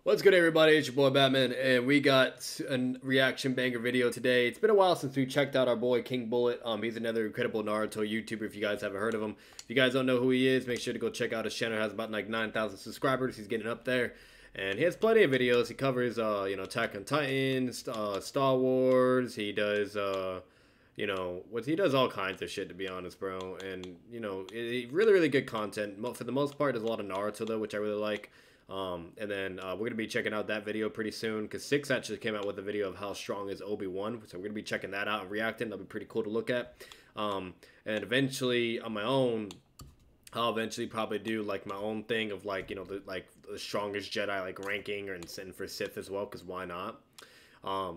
What's good, everybody? It's your boy Batman, and we got a reaction banger video today. It's been a while since we checked out our boy King Bullet. He's another incredible Naruto YouTuber. If you guys haven't heard of him, if you guys don't know who he is, make sure to go check out his channel. It has about like 9,000 subscribers. He's getting up there, and he has plenty of videos. He covers, Attack on Titan, Star Wars. He does, he does all kinds of shit, to be honest, bro. And really, really good content. For the most part, there's a lot of Naruto though, which I really like. And then we're going to be checking out that video pretty soon, because Six actually came out with a video of how strong is Obi-Wan, so we're going to be checking that out and reacting. That'll be pretty cool to look at. And eventually on my own, I'll eventually probably do like my own thing of like, the strongest Jedi like ranking, and for Sith as well, because why not? So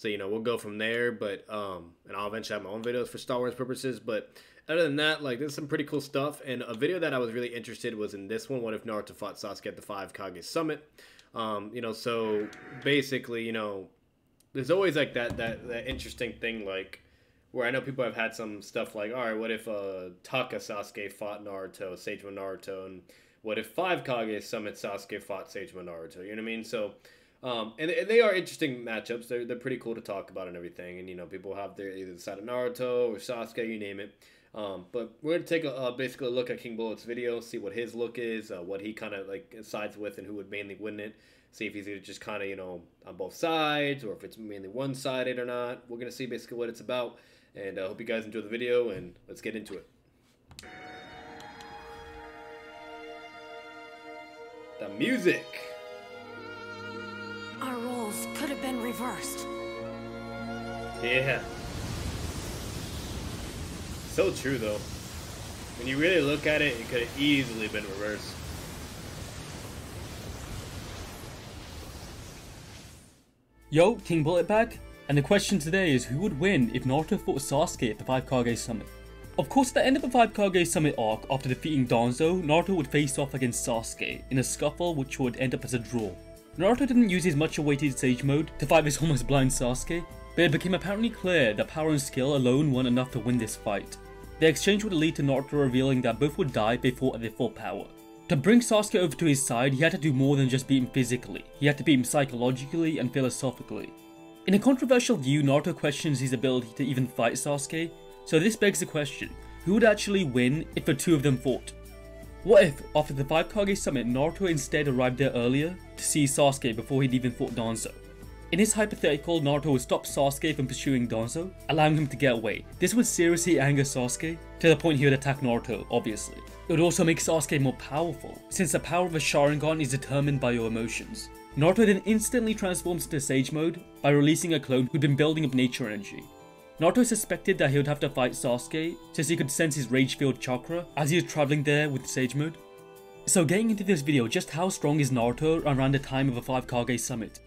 we'll go from there, but and I'll eventually have my own videos for Star Wars purposes. But other than that, like, there's some pretty cool stuff. And a video that I was really interested was in this one. What if Naruto fought Sasuke at the 5 Kage Summit? So basically, there's always like that interesting thing, like, where I know people have had some stuff like, all right, what if TAKA Sasuke fought Naruto, Sagema Naruto, and what if 5 Kage Summit Sasuke fought Sagema Naruto? You know what I mean? So, and they are interesting matchups. They're pretty cool to talk about and everything. And people have their either the side of Naruto or Sasuke, you name it. But we're gonna take basically a look at King Bullet's video, see what his look is, what he kind of like sides with, and who would mainly win it. See if he's either just kind of on both sides, or if it's mainly one-sided or not. We're gonna see basically what it's about, and I hope you guys enjoy the video, and let's get into it. The music. Our roles could have been reversed. Yeah. So true, though. When you really look at it, it could have easily been reversed. Yo, King Bullet back, and the question today is who would win if Naruto fought Sasuke at the 5 Kage Summit? Of course, at the end of the 5 Kage Summit arc, after defeating Danzo, Naruto would face off against Sasuke in a scuffle which would end up as a draw. Naruto didn't use his much awaited Sage Mode to fight this almost blind Sasuke, but it became apparently clear that power and skill alone weren't enough to win this fight. The exchange would lead to Naruto revealing that both would die if they fought at their full power. To bring Sasuke over to his side, he had to do more than just beat him physically, he had to beat him psychologically and philosophically. In a controversial view, Naruto questions his ability to even fight Sasuke, so this begs the question, who would actually win if the two of them fought? What if, after the 5 Kage Summit, Naruto instead arrived there earlier to see Sasuke before he'd even fought Danzo? In his hypothetical, Naruto would stop Sasuke from pursuing Danzo, allowing him to get away. This would seriously anger Sasuke, to the point he would attack Naruto, obviously. It would also make Sasuke more powerful, since the power of a Sharingan is determined by your emotions. Naruto then instantly transforms into Sage Mode by releasing a clone who'd been building up nature energy. Naruto suspected that he would have to fight Sasuke, since he could sense his rage-filled chakra as he was travelling there with Sage Mode. So getting into this video, just how strong is Naruto around the time of the 5 Kage Summit?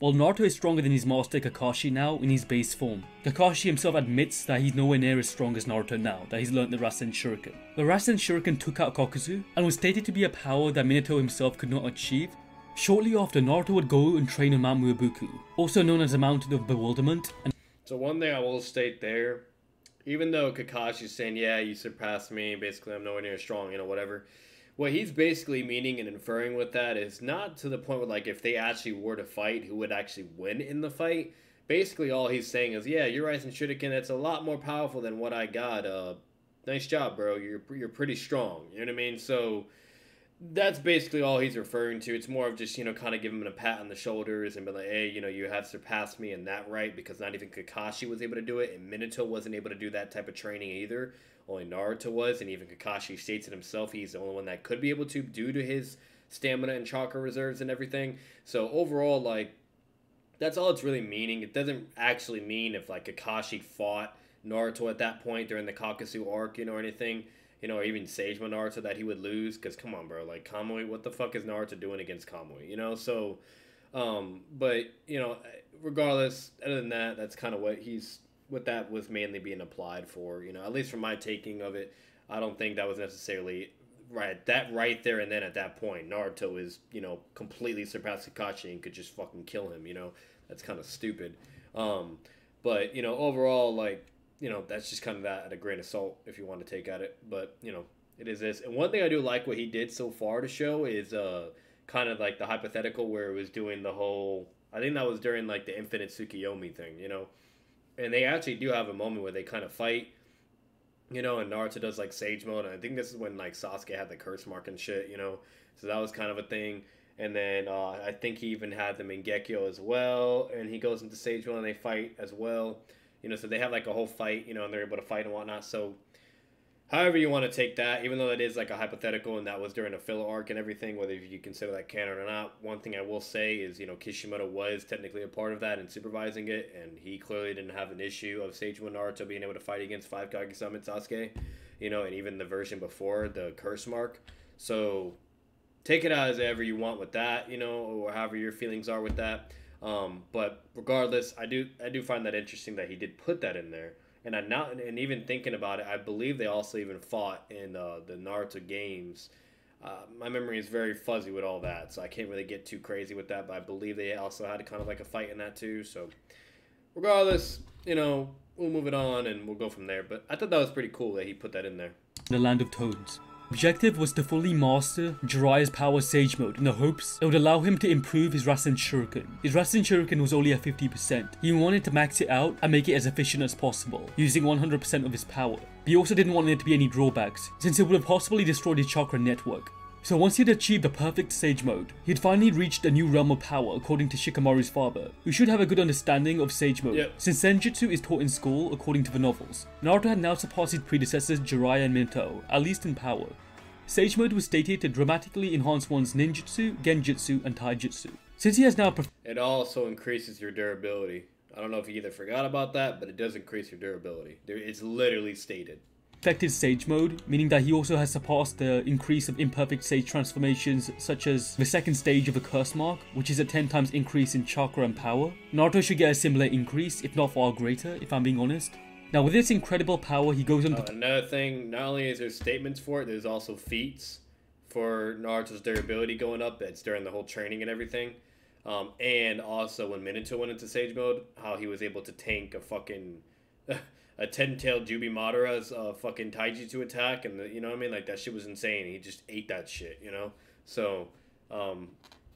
Well, Naruto is stronger than his master Kakashi now in his base form. Kakashi himself admits that he's nowhere near as strong as Naruto now that he's learnt the Rasen Shuriken. The Rasen Shuriken took out Kakuzu and was stated to be a power that Minato himself could not achieve. Shortly after, Naruto would go and train on Mount Murobuku, also known as the Mountain of Bewilderment. So one thing I will state there, even though Kakashi's saying, yeah, you surpassed me, basically I'm nowhere near as strong, whatever. What he's basically meaning and inferring with that is not to the point where, like, if they actually were to fight, who would actually win in the fight. Basically, all he's saying is, yeah, your Rasen Shuriken, that's a lot more powerful than what I got. Nice job, bro. You're pretty strong. You know what I mean? So that's basically all he's referring to. It's more of just, kind of giving him a pat on the shoulders and be like, hey, you have surpassed me in that right, because not even Kakashi was able to do it, and Minato wasn't able to do that type of training either. Only Naruto was, and even Kakashi states it himself, he's the only one that could be able to due to his stamina and chakra reserves and everything. So overall, like, that's all it's really meaning. It doesn't actually mean if, like, Kakashi fought Naruto at that point during the Kakasu arc, or anything, or even Sagema Naruto, that he would lose. Because, come on, bro, like, Kamui, what the fuck is Naruto doing against Kamui, So, but, regardless, other than that, that's kind of what that was mainly being applied for, at least from my taking of it. I don't think that was necessarily right there and then at that point. Naruto is, completely surpassed Kakashi and could just fucking kill him, That's kind of stupid. But, overall, like, that's just kind of that at a grain of salt if you want to take at it. But, it is this. And one thing I do like what he did so far to show is kind of like the hypothetical where it was doing the whole, I think that was during like the Infinite Tsukiyomi thing, you know? And they actually do have a moment where they kind of fight, you know, and Naruto does like Sage Mode. And I think this is when like Sasuke had the curse mark and shit, you know? So that was kind of a thing. And then I think he even had the Mangekyo as well. And he goes into Sage Mode and they fight as well. You know, so they have like a whole fight, you know, and they're able to fight and whatnot. So however you want to take that, even though that is like a hypothetical and that was during a filler arc and everything, whether you consider that canon or not, one thing I will say is, you know, Kishimoto was technically a part of that and supervising it, and he clearly didn't have an issue of Sage Mode Naruto being able to fight against 5 Kage Summit Sasuke, you know, and even the version before the curse mark. So take it as ever you want with that, you know, or however your feelings are with that. But regardless, I do find that interesting that he did put that in there. And and even thinking about it, I believe they also even fought in the Naruto games. My memory is very fuzzy with all that, so I can't really get too crazy with that. But I believe they also had kind of like a fight in that too. So regardless, you know, we'll move it on and we'll go from there. But I thought that was pretty cool that he put that in there. The Land of Toads. Objective was to fully master Jiraiya's power Sage Mode in the hopes it would allow him to improve his Rasen Shuriken. His Rasen Shuriken was only at 50%. He wanted to max it out and make it as efficient as possible, using 100% of his power. But he also didn't want there to be any drawbacks, since it would have possibly destroyed his chakra network. So once he had achieved the perfect Sage Mode, he had finally reached a new realm of power according to Shikamaru's father, who should have a good understanding of Sage Mode, since Senjutsu is taught in school according to the novels. Naruto had now surpassed his predecessors Jiraiya and Minato, at least in power. Sage Mode was stated to dramatically enhance one's ninjutsu, genjutsu, and taijutsu. Since he has now it also increases your durability. I don't know if you either forgot about that, but it does increase your durability. It's literally stated. Perfected Sage Mode, meaning that he also has surpassed the increase of imperfect Sage transformations such as the second stage of a curse mark, which is a 10 times increase in chakra and power. Naruto should get a similar increase, if not far greater, if I'm being honest. Now with this incredible power, he goes on to... another thing, not only is there statements for it, there's also feats for Naruto's durability going up. That's during the whole training and everything. And also when Minato went into Sage Mode, how he was able to tank a fucking... a 10-tailed Jubi Madara's fucking taijutsu attack, and you know what I mean? Like, that shit was insane. He just ate that shit, you know? So,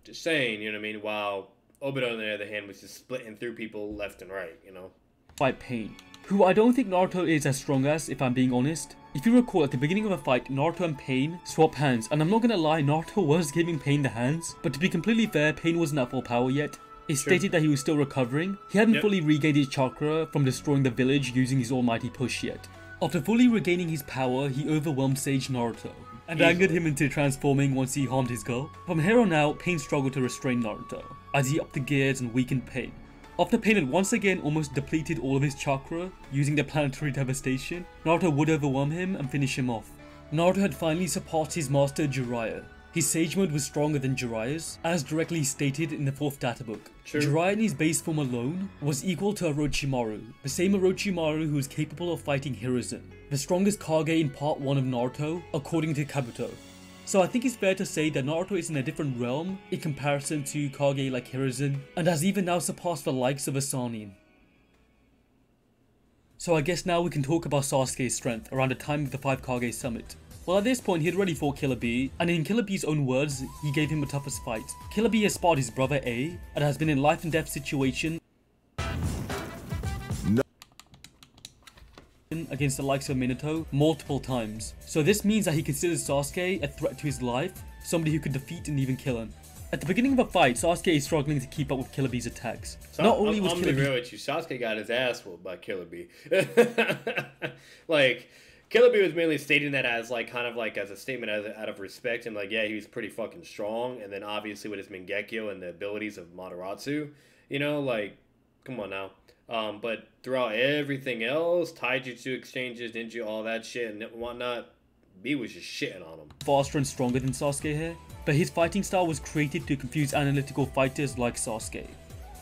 just saying, you know what I mean? While Obito, on the other hand, was just splitting through people left and right, you know? Fight Pain, who I don't think Naruto is as strong as, if I'm being honest. If you recall, at the beginning of a fight, Naruto and Pain swap hands, and I'm not gonna lie, Naruto was giving Pain the hands, but to be completely fair, Pain wasn't at full power yet. It stated that he was still recovering. He hadn't fully regained his chakra from destroying the village using his almighty push yet. After fully regaining his power, he overwhelmed Sage Naruto and angered him into transforming once he harmed his girl. From here on out, Pain struggled to restrain Naruto, as he upped the gears and weakened Pain. After Pain had once again almost depleted all of his chakra, using the planetary devastation, Naruto would overwhelm him and finish him off. Naruto had finally surpassed his master Jiraiya. His Sage Mode was stronger than Jiraiya's, as directly stated in the 4th databook. Jiraiya in his base form alone was equal to Orochimaru, the same Orochimaru who was capable of fighting Hiruzen, the strongest Kage in part 1 of Naruto, according to Kabuto. So I think it's fair to say that Naruto is in a different realm in comparison to Kage like Hiruzen, and has even now surpassed the likes of a Sannin. So I guess now we can talk about Sasuke's strength around the time of the 5 Kage Summit. Well, at this point, he had already fought Killer Bee, and in Killer Bee's own words, he gave him the toughest fight. Killer Bee has sparred his brother A, and has been in life and death situation against the likes of Minato multiple times. So this means that he considers Sasuke a threat to his life, somebody who could defeat and even kill him. At the beginning of a fight, Sasuke is struggling to keep up with Killer Bee's attacks. So Not only was Killer Bee... real with you, Sasuke got his ass whooped by Killer Bee. Like... Killer Bee was mainly stating that as like kind of like as a statement out of respect, and like, yeah, he was pretty fucking strong, and then obviously with his Mangekyo and the abilities of Mataratsu, you know, like, come on now. But throughout everything else, taijutsu exchanges, ninja, all that shit and whatnot, Bee was just shitting on him. Faster and stronger than Sasuke here, but his fighting style was created to confuse analytical fighters like Sasuke.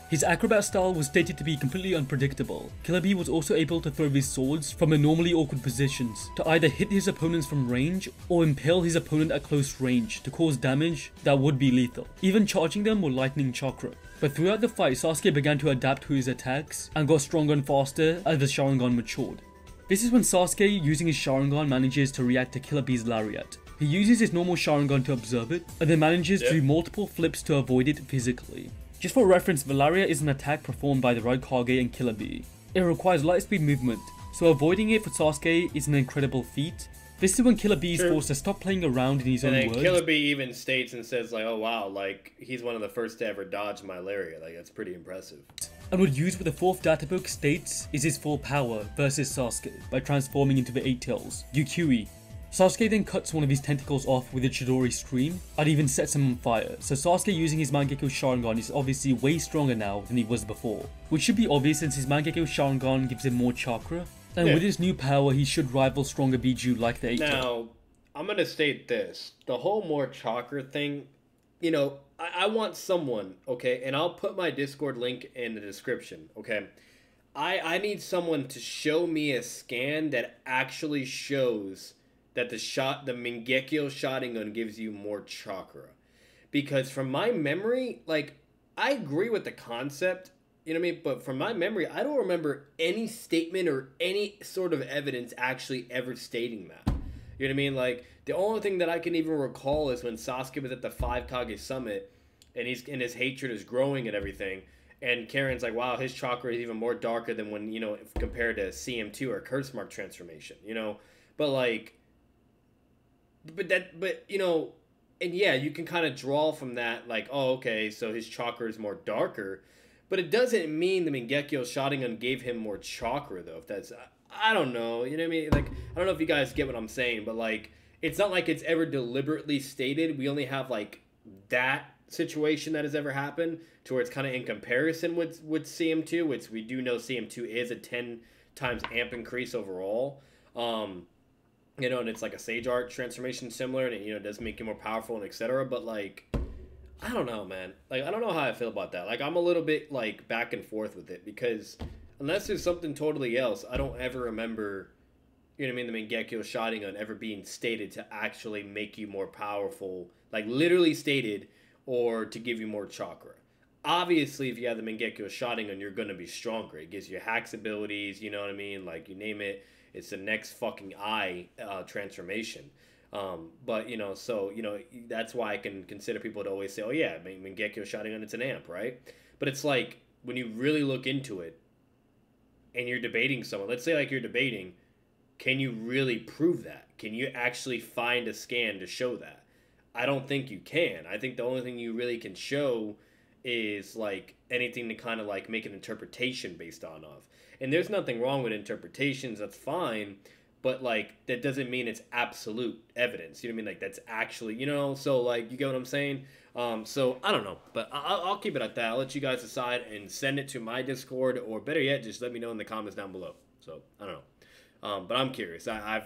His acrobat style was stated to be completely unpredictable. Killer Bee was also able to throw his swords from normally awkward positions to either hit his opponents from range or impale his opponent at close range to cause damage that would be lethal, even charging them with lightning chakra. But throughout the fight, Sasuke began to adapt to his attacks and got stronger and faster as the Sharingan matured. This is when Sasuke, using his Sharingan, manages to react to Killer Bee's lariat. He uses his normal Sharingan to observe it, and then manages to do multiple flips to avoid it physically. Just for reference, Valeria is an attack performed by the right Kage and Killer Bee. It requires light speed movement, so avoiding it for Sasuke is an incredible feat. This is when Killer Bee is forced to stop playing around in his own words. And then Killer Bee even states and says like, oh wow, like he's one of the first to ever dodge my lariat. Like that's pretty impressive. And would use what the 4th data book states is his full power versus Sasuke by transforming into the 8 tails, Yukui. Sasuke then cuts one of his tentacles off with a Chidori stream and even sets him on fire, so Sasuke using his Mangekyo Sharingan is obviously way stronger now than he was before, which should be obvious since his Mangekyo Sharingan gives him more chakra, and with his new power he should rival stronger Biju like the 8 tail. Now, I'm gonna state this, the whole more chakra thing, you know, I want someone, okay, and I'll put my Discord link in the description, okay? I need someone to show me a scan that actually shows that the Mangekyo Sharingan gives you more chakra. Because from my memory, like, I agree with the concept, you know what I mean? But from my memory, I don't remember any statement or any sort of evidence actually ever stating that. You know what I mean? Like, the only thing that I can even recall is when Sasuke was at the 5 Kage Summit, and his hatred is growing and everything, and Karen's like, wow, his chakra is even more darker than when, you know, compared to CM2 or Curse Mark transformation, you know? But, like, but you know, and yeah, you can kind of draw from that, like, oh, okay, so his chakra is more darker, but it doesn't mean the Mangekyo Sharingan gave him more chakra, though, if that's, I don't know, you know what I mean? Like, I don't know if you guys get what I'm saying, but, like, it's not like it's ever deliberately stated. We only have, like, that situation that has ever happened to where it's kind of in comparison with CM2, which we do know CM2 is a 10 times amp increase overall. You know, and it's like a Sage Art transformation similar, and it, you know, does make you more powerful and etc. But, like, I don't know, man. Like, I don't know how I feel about that. Like, I'm a little bit, like, back and forth with it, because unless there's something totally else, I don't ever remember, you know what I mean, the Mangekyo Sharingan ever being stated to actually make you more powerful, like, literally stated, or to give you more chakra. Obviously, if you have the Mangekyo Sharingan, you're going to be stronger. It gives you hacks abilities, you know what I mean? Like, you name it. It's the next fucking eye transformation. But, you know, so, you know, that's why I can consider people to always say, oh, yeah, Mangekyo Sharingan, it's an amp, right? But it's like, when you really look into it, and you're debating someone, let's say, like, you're debating, can you really prove that? Can you actually find a scan to show that? I don't think you can. I think the only thing you really can show is, like, anything to kind of, like, make an interpretation based on of. And there's nothing wrong with interpretations, that's fine, but, like, that doesn't mean it's absolute evidence, you know what I mean? Like, that's actually, you know, so, like, you get what I'm saying? So, I don't know, but I'll keep it at that. I'll let you guys decide and send it to my Discord, or better yet, just let me know in the comments down below. So, I don't know. But I'm curious. I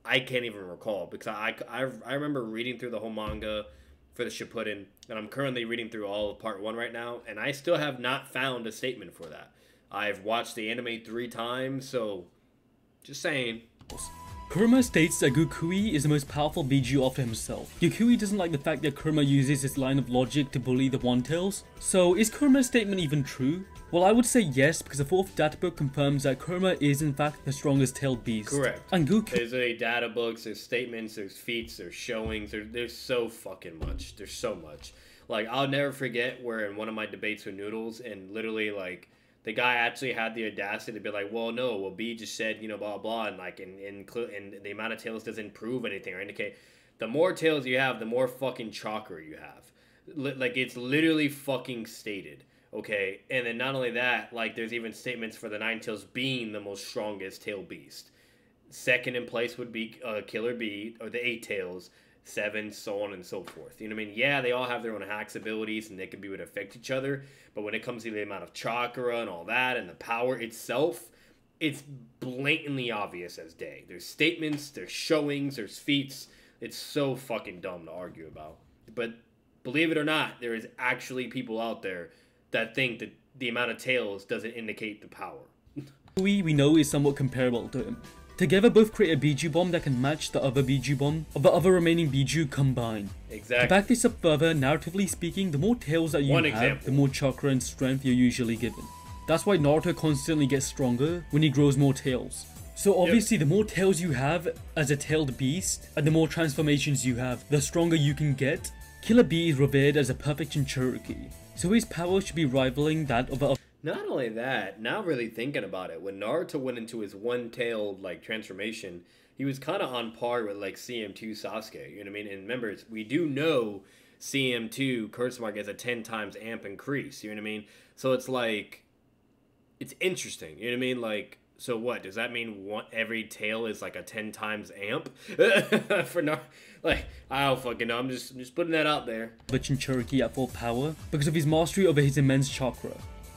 can't even recall, because I remember reading through the whole manga for the Shippuden, and I'm currently reading through all of part 1 right now, and I still have not found a statement for that. I've watched the anime 3 times, so just saying. Kurama states that Gukui is the most powerful Biju after himself. Yukui doesn't like the fact that Kurama uses his line of logic to bully the One-Tails. So is Kurama's statement even true? Well, I would say yes, because the 4th data book confirms that Kurama is in fact the strongest tailed beast. Correct. And There's data books, there's statements, there's feats, there's showings, there's so fucking much. There's so much. Like, I'll never forget where in one of my debates with Noodles, and literally, like, the guy actually had the audacity to be like, well, no, well, B just said, you know, blah, blah, and, like, and the amount of tails doesn't prove anything or indicate. The more tails you have, the more fucking chakra you have. Like, it's literally fucking stated, okay? And then not only that, like, there's even statements for the 9 tails being the most strongest tail beast. Second in place would be Killer Bee, or the 8 tails. 7, so on and so forth. You know what I mean? Yeah, they all have their own hacks abilities, and they can be able to affect each other, but when it comes to the amount of chakra and all that, and the power itself, it's blatantly obvious as day. There's statements, there's showings, there's feats. It's so fucking dumb to argue about. But believe it or not, there is actually people out there that think that the amount of tails doesn't indicate the power. We know is somewhat comparable to him. Together both create a Biju bomb that can match the other Biju bomb of the other remaining Biju combined. Exactly. To back this up further, narratively speaking, the more tails that you have, the more chakra and strength you're usually given. That's why Naruto constantly gets stronger when he grows more tails. So obviously the more tails you have as a tailed beast, and the more transformations you have, the stronger you can get. Killer Bee is revered as a perfect Jinchuriki, so his power should be rivaling that of a... Not only that, now really thinking about it, when Naruto went into his one-tailed like transformation, he was kind of on par with like CM2 Sasuke, you know what I mean? And remember, we do know CM2 curse mark as a 10 times amp increase, you know what I mean? So it's like, it's interesting, you know what I mean? Like, so what does that mean? Every tail is like a 10 times amp for no, like I don't fucking know. I'm just putting that out there. But Jinchuriki at full power because of his mastery over his immense chakra,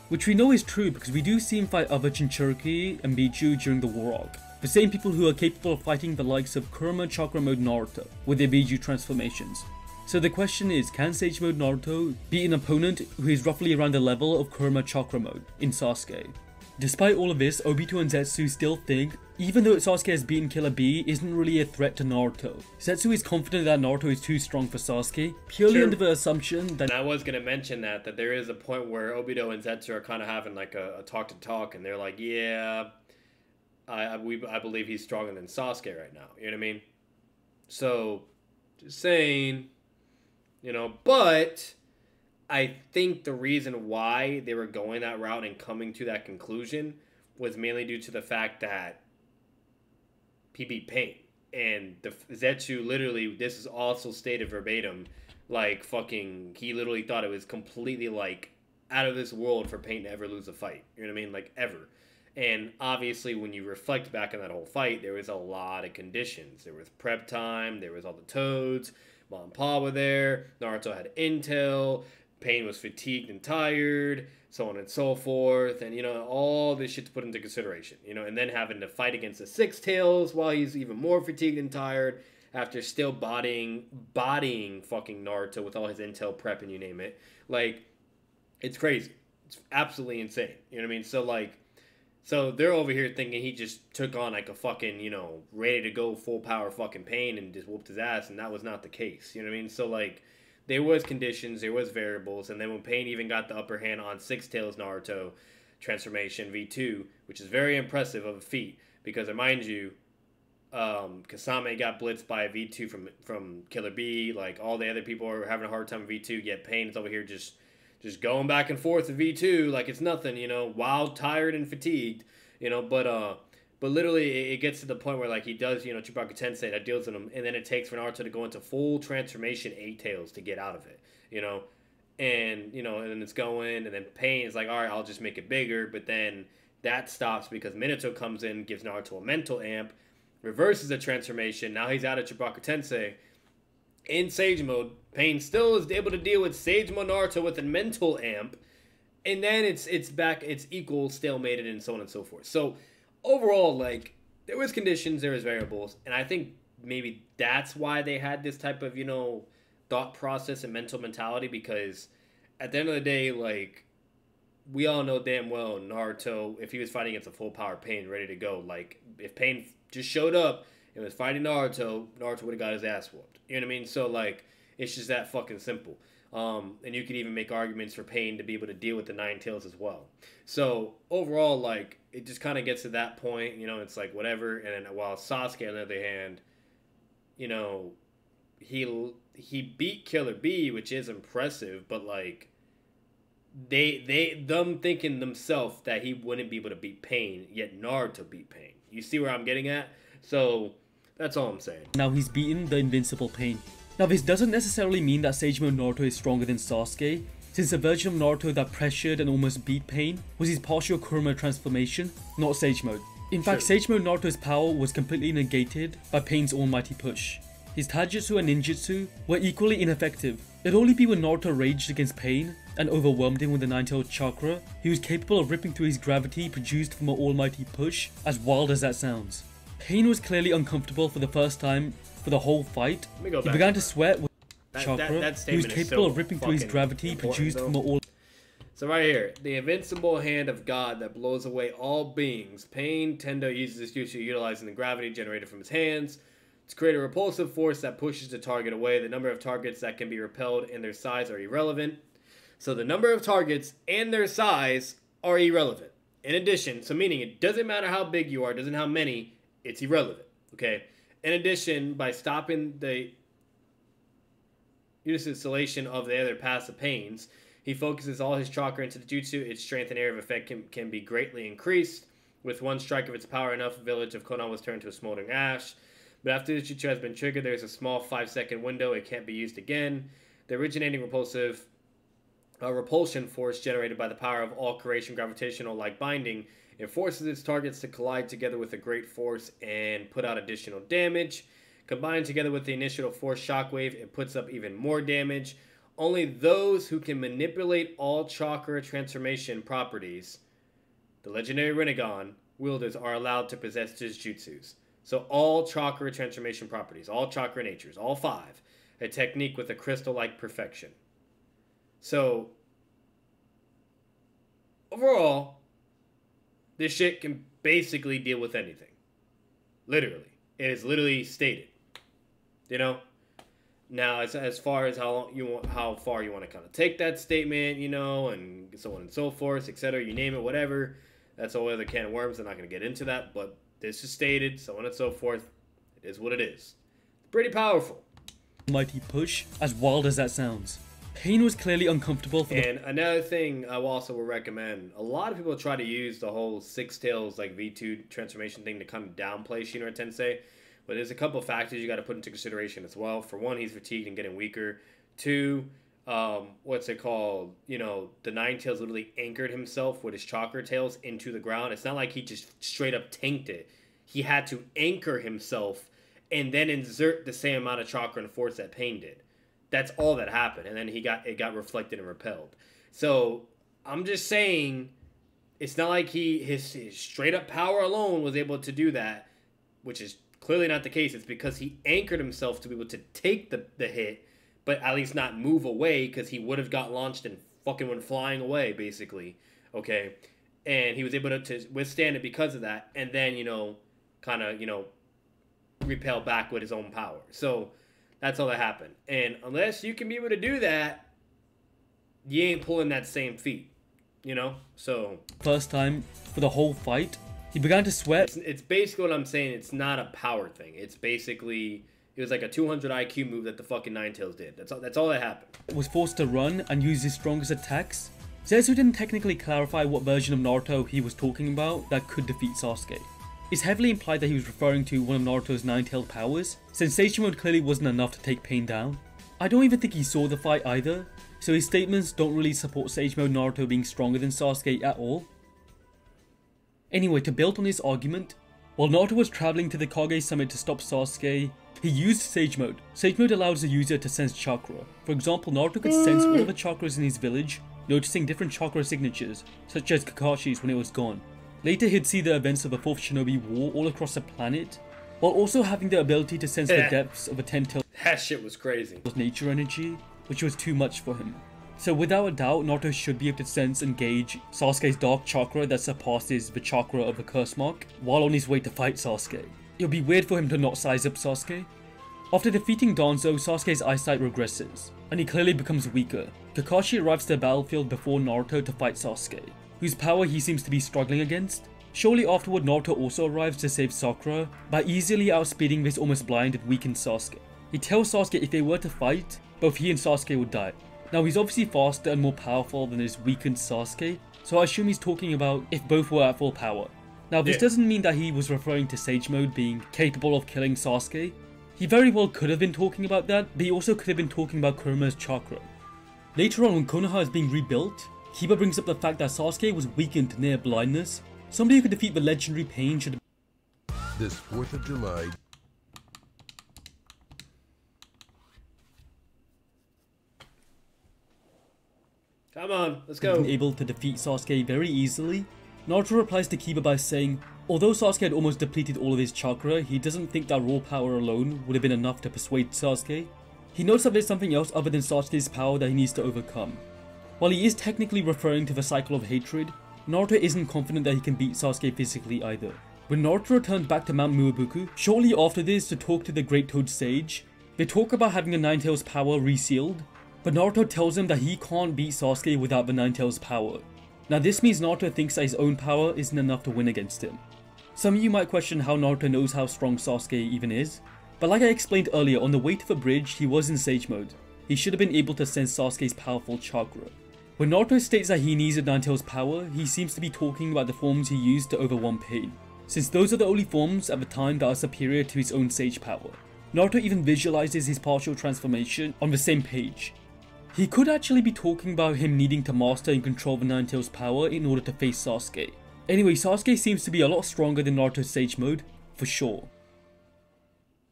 which we know is true because we do see him fight other Jinchuriki and Biju during the war arc. The same people who are capable of fighting the likes of Kurama Chakra Mode Naruto with their Biju transformations. So the question is, can Sage Mode Naruto beat an opponent who is roughly around the level of Kurama Chakra Mode in Sasuke? Despite all of this, Obito and Zetsu still think, even though Sasuke has beaten Killer Bee, isn't really a threat to Naruto. Zetsu is confident that Naruto is too strong for Sasuke, purely under the assumption that... And I was going to mention that there is a point where Obito and Zetsu are kind of having like a talk, and they're like, yeah, I believe he's stronger than Sasuke right now, you know what I mean? So, just saying, you know, but... I think the reason why they were going that route and coming to that conclusion was mainly due to the fact that he beat Pain. And the Zetsu literally, this is also stated verbatim, like fucking, he literally thought it was completely like out of this world for Pain to ever lose a fight. You know what I mean? Like ever. And obviously when you reflect back on that whole fight, there was a lot of conditions. There was prep time, there was all the toads, Mom and Pa were there, Naruto had intel, Pain was fatigued and tired, so on and so forth, and, you know, all this shit to put into consideration, you know, and then having to fight against the Six Tails while he's even more fatigued and tired after still bodying fucking Naruto with all his intel prep and you name it. Like, it's crazy. It's absolutely insane. You know what I mean? So, like, so they're over here thinking he just took on, like, a fucking, you know, ready to go full power fucking Pain and just whooped his ass, and that was not the case. You know what I mean? So, like, there was conditions, there was variables, and then when Pain even got the upper hand on Six Tails Naruto transformation V2, which is very impressive of a feat, because remind you, Kasame got blitzed by a V2 from Killer Bee, like all the other people are having a hard time with V2, yet Pain is over here just going back and forth with V2 like it's nothing, you know, wild, tired, and fatigued, you know, but literally, it gets to the point where, like, he does, you know, Chupacabra Tensei that deals with him, and then it takes for Naruto to go into full transformation 8 Tails to get out of it, you know? And, you know, and then it's going, and then Pain is like, all right, I'll just make it bigger, but then that stops because Minato comes in, gives Naruto a mental amp, reverses the transformation, now he's out of Chupacabra Tensei. In Sage Mode, Pain still is able to deal with Sage Mode Naruto with a mental amp, and then it's back, it's equal, stalemated, and so on and so forth. So, overall, like, there was conditions, there was variables, and I think maybe that's why they had this type of, you know, thought process and mental mentality, because at the end of the day, like, we all know damn well Naruto, if he was fighting against a full power Pain ready to go, like, if Pain just showed up and was fighting Naruto would have got his ass whooped. You know what I mean? So, like, it's just that fucking simple. And you could even make arguments for Pain to be able to deal with the 9 Tails as well. So, overall, like, it just kind of gets to that point, you know, it's like, whatever. And then while Sasuke, on the other hand, you know, he beat Killer Bee, which is impressive, but, like, them thinking themselves that he wouldn't be able to beat Pain, yet Naruto beat Pain. You see where I'm getting at? So, that's all I'm saying. Now he's beaten the invincible Pain. Now this doesn't necessarily mean that Sage Mode Naruto is stronger than Sasuke, since the version of Naruto that pressured and almost beat Pain was his partial Kurama transformation, not Sage Mode. In fact, Sage Mode Naruto's power was completely negated by Pain's almighty push. His Taijutsu and Ninjutsu were equally ineffective. It'd only be when Naruto raged against Pain and overwhelmed him with the 9-tailed chakra, he was capable of ripping through his gravity produced from an almighty push, as wild as that sounds. Pain was clearly uncomfortable for the first time for the whole fight. He began to sweat with chakra. He was capable of ripping through his gravity produced from an all. So right here, the invincible hand of God that blows away all beings. Pain Tendo uses this jutsu utilizing the gravity generated from his hands to create a repulsive force that pushes the target away. The number of targets that can be repelled and their size are irrelevant. So the number of targets and their size are irrelevant. In addition, so meaning it doesn't matter how big you are, doesn't how many, it's irrelevant. Okay. In addition, by stopping the use installation of the other passive pains, he focuses all his chakra into the jutsu. Its strength and area of effect can be greatly increased. With one strike of its power, enough village of Konan was turned to a smoldering ash. But after the jutsu has been triggered, there's a small 5-second window. It can't be used again. The originating repulsion force generated by the power of all creation gravitational-like binding, it forces its targets to collide together with a great force and put out additional damage. Combined together with the initial force shockwave, it puts up even more damage. Only those who can manipulate all chakra transformation properties, the legendary Rinnegan wielders, are allowed to possess his jutsus. So all chakra transformation properties, all chakra natures, all 5, a technique with a crystal-like perfection. So, overall, this shit can basically deal with anything. Literally. It is literally stated. You know? Now, as far as how far you want to kind of take that statement, you know, and so on and so forth, etc., you name it, whatever, that's a whole other can of worms. I'm not going to get into that, but this is stated, so on and so forth. It is what it is. It's pretty powerful. Mighty push, as wild as that sounds. Pain was clearly uncomfortable for And another thing I also would recommend, a lot of people try to use the whole Six Tails like V2 transformation thing to kind of downplay Shinra Tensei, but there's a couple factors you got to put into consideration as well. For one, he's fatigued and getting weaker. 2, what's it called? You know, the Nine Tails literally anchored himself with his chakra tails into the ground. It's not like he just straight up tanked it. He had to anchor himself and then insert the same amount of chakra and force that Pain did. That's all that happened, and then it got reflected and repelled. So I'm just saying, it's not like his straight up power alone was able to do that, which is clearly not the case. It's because he anchored himself to be able to take the hit, but at least not move away, because he would have got launched and fucking went flying away, basically. Okay, and he was able to withstand it because of that, and then kind of repel back with his own power. So that's all that happened. And unless you can be able to do that, you ain't pulling that same feat, So first time for the whole fight, he began to sweat. It's basically what I'm saying. It's not a power thing. It's basically, it was like a 200 IQ move that the fucking Ninetales did. That's all that happened. Was forced to run and use his strongest attacks. Zetsu didn't technically clarify what version of Naruto he was talking about that could defeat Sasuke. It's heavily implied that he was referring to one of Naruto's nine-tailed powers, since Sage Mode clearly wasn't enough to take Pain down. I don't even think he saw the fight either, so his statements don't really support Sage Mode Naruto being stronger than Sasuke at all. Anyway, to build on this argument, while Naruto was travelling to the Kage Summit to stop Sasuke, he used Sage Mode. Sage Mode allows the user to sense chakra. For example, Naruto could sense all the chakras in his village, noticing different chakra signatures, such as Kakashi's when it was gone. Later he'd see the events of a 4th Shinobi War all across the planet, while also having the ability to sense the depths of a 10-tailed that shit was crazy. nature energy, which was too much for him. So without a doubt, Naruto should be able to sense and gauge Sasuke's dark chakra that surpasses the chakra of the curse mark, while on his way to fight Sasuke. It would be weird for him to not size up Sasuke. After defeating Danzo, Sasuke's eyesight regresses, and he clearly becomes weaker. Kakashi arrives to the battlefield before Naruto to fight Sasuke, whose power he seems to be struggling against. Shortly afterward, Naruto also arrives to save Sakura by easily outspeeding this almost blind and weakened Sasuke. He tells Sasuke if they were to fight, both he and Sasuke would die. Now he's obviously faster and more powerful than his weakened Sasuke, so I assume he's talking about if both were at full power. Now this doesn't mean that he was referring to Sage Mode being capable of killing Sasuke. He very well could have been talking about that, but he also could have been talking about Kuruma's chakra. Later on, when Konoha is being rebuilt, Kiba brings up the fact that Sasuke was weakened near blindness. Somebody who could defeat the legendary Pain should have this 4th of July. Come on, let's go. been able to defeat Sasuke very easily. Naruto replies to Kiba by saying, although Sasuke had almost depleted all of his chakra, he doesn't think that raw power alone would have been enough to persuade Sasuke. He notes that there's something else other than Sasuke's power that he needs to overcome. While he is technically referring to the cycle of hatred, Naruto isn't confident that he can beat Sasuke physically either. When Naruto returns back to Mount Muabuku, shortly after this to talk to the Great Toad Sage, they talk about having the Nine-Tails power resealed, but Naruto tells him that he can't beat Sasuke without the Nine-Tails power. Now this means Naruto thinks that his own power isn't enough to win against him. Some of you might question how Naruto knows how strong Sasuke even is, but like I explained earlier, on the way to the bridge he was in Sage mode. He should have been able to sense Sasuke's powerful chakra. When Naruto states that he needs Nine Tails' power, he seems to be talking about the forms he used to overwhelm pain, since those are the only forms at the time that are superior to his own Sage power. Naruto even visualizes his partial transformation on the same page. He could actually be talking about him needing to master and control the Nine Tails' power in order to face Sasuke. Anyway, Sasuke seems to be a lot stronger than Naruto's Sage mode, for sure.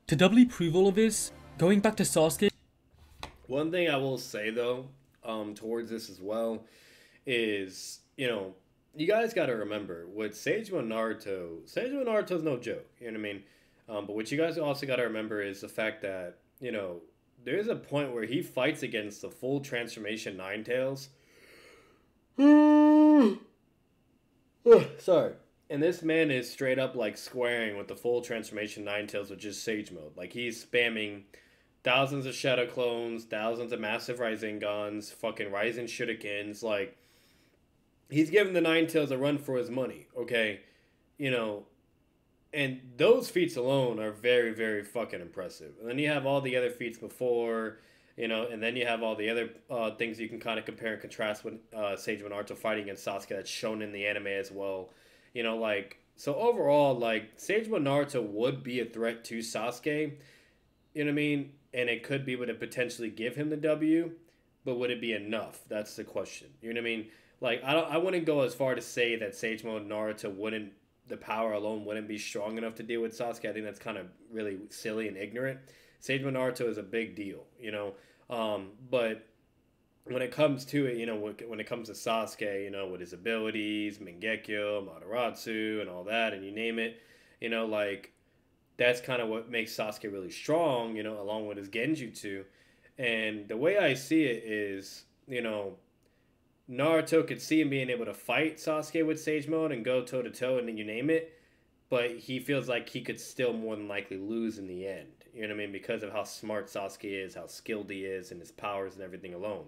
To doubly prove all of this, going back to Sasuke... One thing I will say though, towards this as well, is, you know, you guys got to remember, with Sage Mode Naruto's no joke, you know what I mean? But what you guys also got to remember is the fact that, you know, there's a point where he fights against the full transformation Nine Tails. Sorry. And this man is straight up like squaring with the full transformation Nine Tails with just Sage Mode. Like he's spamming thousands of Shadow Clones, thousands of massive Raisengans, fucking Raisen Shurikens. Like, he's giving the Nine Tails a run for his money, okay? You know, and those feats alone are very, very fucking impressive. And then you have all the other feats before, you know, and then you have all the other things you can kind of compare and contrast with Sage Mode Naruto fighting against Sasuke that's shown in the anime as well. You know, like, so overall, like, Sage Mode Naruto would be a threat to Sasuke, you know what I mean? And it could be would it potentially give him the W, but would it be enough? That's the question. You know what I mean? Like, I wouldn't go as far to say that Sage Mode Naruto wouldn't, the power alone wouldn't be strong enough to deal with Sasuke. I think that's kind of really silly and ignorant. Sage Mode Naruto is a big deal, you know? But when it comes to it, you know, when it comes to Sasuke, you know, with his abilities, Mangekyo, Mataratsu, and all that, and you name it, you know, like, that's kind of what makes Sasuke really strong, you know, along with his Genjutsu. And the way I see it is, you know, Naruto could see him being able to fight Sasuke with Sage Mode and go toe-to-toe and then you name it, but he feels like he could still more than likely lose in the end. You know what I mean? Because of how smart Sasuke is, how skilled he is, and his powers and everything alone.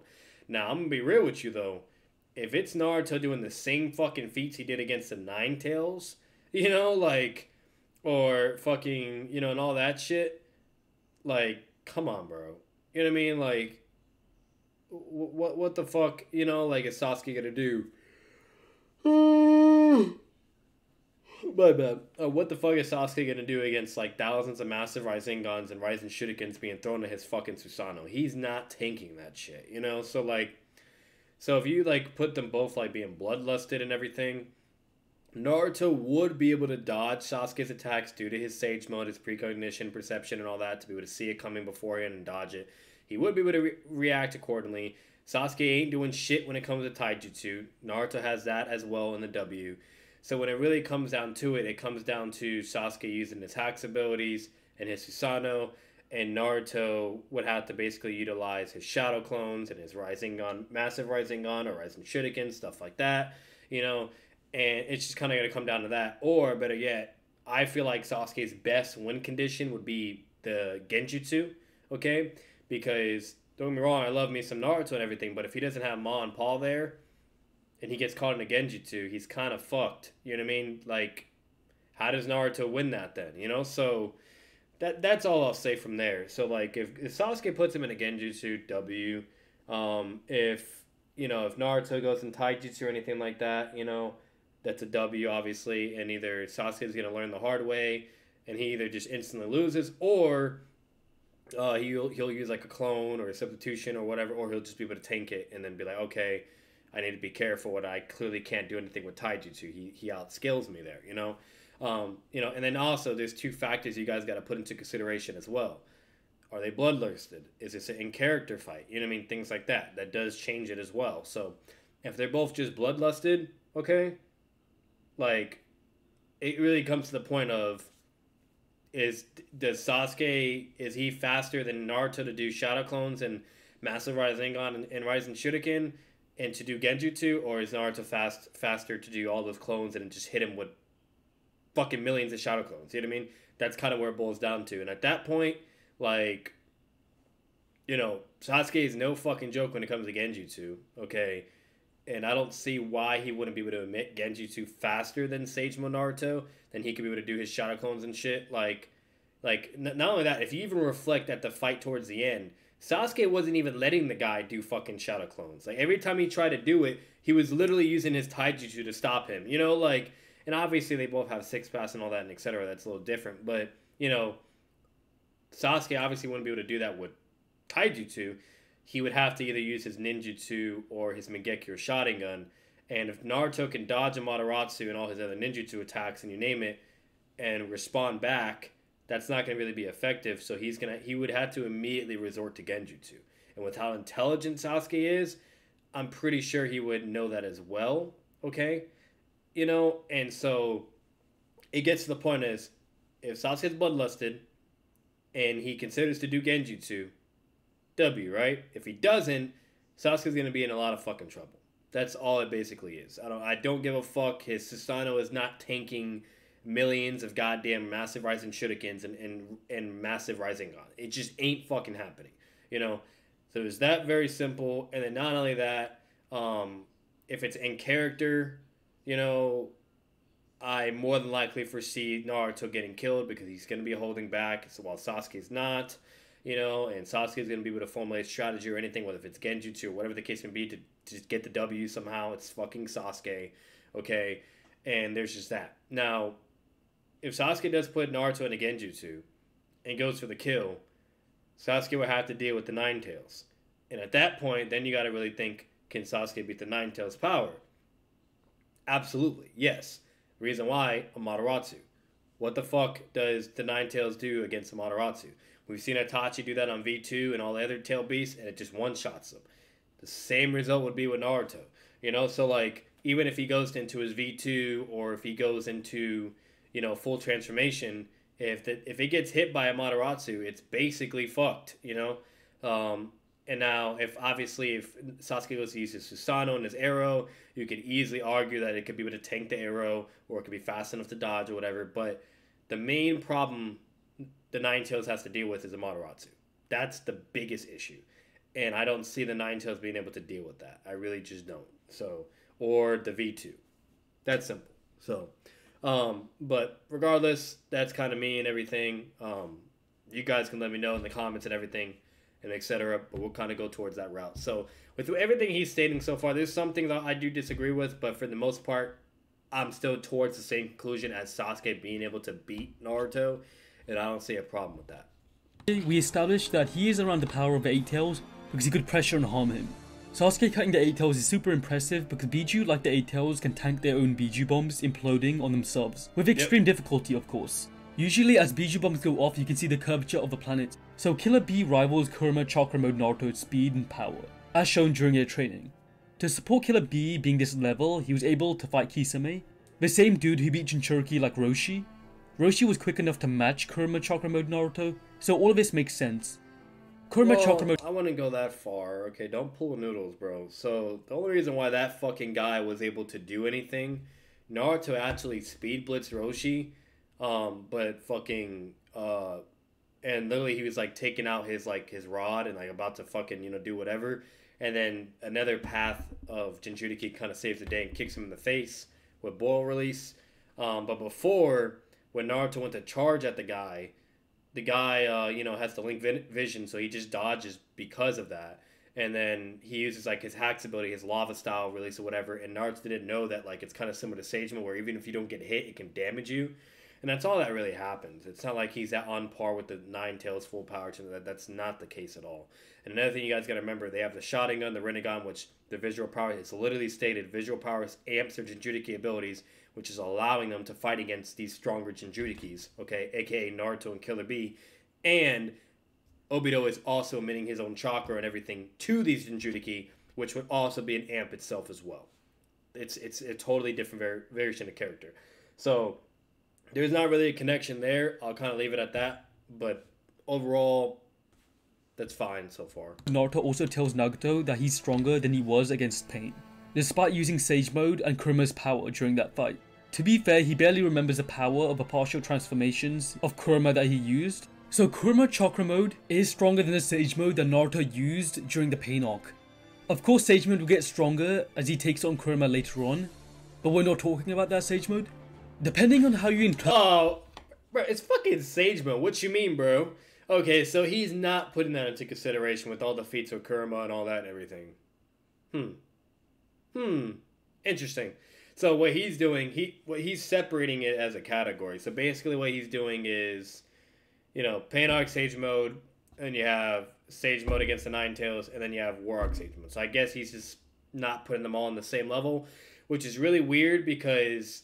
Now, I'm going to be real with you, though. If it's Naruto doing the same fucking feats he did against the Nine Tails, you know, like... or fucking, you know, and all that shit. Like, come on, bro. You know what I mean? Like, what the fuck, you know, like, is Sasuke gonna do? My bad. What the fuck is Sasuke gonna do against, like, thousands of massive Raisengans and Raisen Shurikens being thrown at his fucking Susanoo? He's not tanking that shit, you know? So, like, so if you, like, put them both, like, being bloodlusted and everything... Naruto would be able to dodge Sasuke's attacks due to his Sage Mode, his precognition, perception, and all that, to be able to see it coming beforehand and dodge it. He would be able to react accordingly. Sasuke ain't doing shit when it comes to Taijutsu. Naruto has that as well in the W. So when it really comes down to it, it comes down to Sasuke using his Hacks abilities and his Susanoo, and Naruto would have to basically utilize his Shadow Clones and his Rasengan, massive Rasengan or Raisen Shuriken, stuff like that, you know. And it's just kind of going to come down to that. Or, better yet, I feel like Sasuke's best win condition would be the Genjutsu, okay? Because, don't get me wrong, I love me some Naruto and everything, but if he doesn't have Ma and Paul there, and he gets caught in a Genjutsu, he's kind of fucked. You know what I mean? Like, how does Naruto win that then? You know? So, that's all I'll say from there. So, like, if Sasuke puts him in a Genjutsu, W. If, you know, if Naruto goes in Taijutsu or anything like that, you know... that's a W, obviously, and either Sasuke's going to learn the hard way, and he either just instantly loses, or he'll use, like, a clone or a substitution or whatever, or he'll just be able to tank it and then be like, okay, I need to be careful, and I clearly can't do anything with Taijutsu. He outskills me there, you know? You know, and then also there's two factors you guys got to put into consideration as well. Are they bloodlusted? Is this an in-character fight? You know what I mean? Things like that. That does change it as well. So, if they're both just bloodlusted, okay... like, it really comes to the point of, does Sasuke, is he faster than Naruto to do Shadow Clones and Massive Rasengan and Raisen Shuriken and to do Genjutsu, or is Naruto faster to do all those clones and just hit him with fucking millions of Shadow Clones? You know what I mean? That's kind of where it boils down to. And at that point, like, you know, Sasuke is no fucking joke when it comes to Genjutsu, okay? and I don't see why he wouldn't be able to emit Genjutsu faster than Sage Mode Naruto. Then he could be able to do his shadow clones and shit. Like not only that, if you even reflect at the fight towards the end, Sasuke wasn't even letting the guy do fucking shadow clones. Like every time he tried to do it, he was literally using his taijutsu to stop him. You know, like, and obviously they both have six pass and all that and etc. That's a little different, but you know, Sasuke obviously wouldn't be able to do that with taijutsu. He would have to either use his ninjutsu or his Mangekyo or Sharingan. And if Naruto can dodge a Mataratsu and all his other ninjutsu attacks and you name it, and respond back, that's not going to really be effective. So he would have to immediately resort to Genjutsu. And with how intelligent Sasuke is, I'm pretty sure he would know that as well. Okay, you know, and so it gets to the point is if Sasuke's bloodlusted and he considers to do Genjutsu, W, right? If he doesn't, Sasuke's gonna be in a lot of fucking trouble. That's all it basically is. I don't give a fuck. His Susanoo is not tanking millions of goddamn massive rising shurikens and massive rising on. It just ain't fucking happening. You know? So it's that very simple. And then not only that, if it's in character, you know, I more than likely foresee Naruto getting killed because he's gonna be holding back. So while Sasuke's not, you know, and Sasuke's going to be able to formulate strategy or anything, whether if it's Genjutsu or whatever the case may be, to just get the W somehow. It's fucking Sasuke, okay? And there's just that. Now, if Sasuke does put Naruto into Genjutsu and goes for the kill, Sasuke will have to deal with the Nine Tails. And at that point, then you got to really think, can Sasuke beat the Nine Tails' power? Absolutely, yes. Reason why, a Mataratsu. What the fuck does the Nine Tails do against a Mataratsu? We've seen Itachi do that on V2 and all the other tail beasts, and it just one-shots them. The same result would be with Naruto. You know, so like, even if he goes into his V2 or if he goes into, you know, full transformation, if he gets hit by a Mataratsu, it's basically fucked, you know? And now, if Sasuke goes to use his Susanoo and his arrow, you could easily argue that it could be able to tank the arrow or it could be fast enough to dodge or whatever, but the main problem the Nine Tails has to deal with is a Mataratsu. That's the biggest issue. And I don't see the Nine Tails being able to deal with that. I really just don't. So, or the V2. That's simple. So, but regardless, that's kind of me and everything. You guys can let me know in the comments and everything and etc. But we'll kind of go towards that route. So, with everything he's stating so far, there's some things I do disagree with, but for the most part, I'm still towards the same conclusion as Sasuke being able to beat Naruto. And I don't see a problem with that. We established that he is around the power of 8 Tails because he could pressure and harm him. Sasuke cutting the 8 Tails is super impressive because Biju, like the 8 Tails, can tank their own Biju bombs imploding on themselves, with extreme difficulty of course. Usually as Biju bombs go off you can see the curvature of the planet, so Killer Bee rivals Kurama Chakra Mode Naruto's speed and power, as shown during their training. To support Killer Bee being this level, he was able to fight Kisame, the same dude who beat Jinchuriki like Roshi. Roshi was quick enough to match Kurama Chakra Mode Naruto, so all of this makes sense. Chakra Mode. I wouldn't go that far. Okay, don't pull noodles, bro. So the only reason why that fucking guy was able to do anything, Naruto actually speed blitzed Roshi, but fucking and literally he was like taking out his rod and like about to fucking, you know, do whatever, and then another path of Jinchuriki kind of saves the day and kicks him in the face with boil release. But before, when Naruto went to charge at the guy, you know, has the link vision, so he just dodges because of that. And then he uses like his hacks ability, his lava style release or whatever, and Naruto didn't know that like it's kind of similar to Sage Mode, where even if you don't get hit, it can damage you. And that's all that really happens. It's not like he's on par with the Nine Tails full power. That's not the case at all. And another thing you guys got to remember, they have the Sharingan, the Rinnegan, which the visual power is literally stated. Visual power amps their Jinchuriki abilities, which is allowing them to fight against these stronger Jinchurikis, okay, aka Naruto and Killer Bee. And Obito is also emitting his own chakra and everything to these Jinchuriki, which would also be an amp itself as well. It's a totally different variation of character. So there's not really a connection there. I'll kind of leave it at that. But overall, that's fine so far. Naruto also tells Nagato that he's stronger than he was against Pain, despite using Sage Mode and Kurama's power during that fight. To be fair, he barely remembers the power of the partial transformations of Kurama that he used. So Kurama Chakra Mode is stronger than the Sage Mode that Naruto used during the Pain arc. Of course, Sage Mode will get stronger as he takes on Kurama later on, but we're not talking about that Sage Mode. Depending on how you interpret. Oh, bro, it's fucking Sage Mode. What you mean, bro? Okay, so he's not putting that into consideration with all the feats of Kurama and all that and everything. Interesting. So what he's doing, he's separating it as a category. So basically what he's doing is, Pain Arc Sage Mode, and you have Sage Mode against the Nine Tails, and then you have War Arc Sage Mode. So I guess he's just not putting them all on the same level, which is really weird because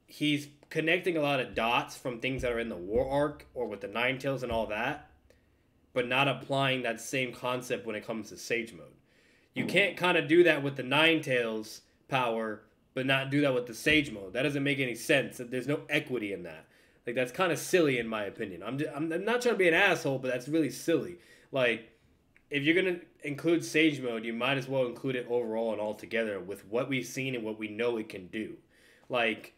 he's connecting a lot of dots from things that are in the War Arc or with the Nine Tails and all that, but not applying that same concept when it comes to Sage Mode. You can't kind of do that with the Nine Tails power, but not do that with the Sage Mode. That doesn't make any sense. There's no equity in that. Like, that's kind of silly in my opinion. I'm not trying to be an asshole, but that's really silly. Like, if you're going to include Sage Mode, you might as well include it overall and all together with what we've seen and what we know it can do. Like,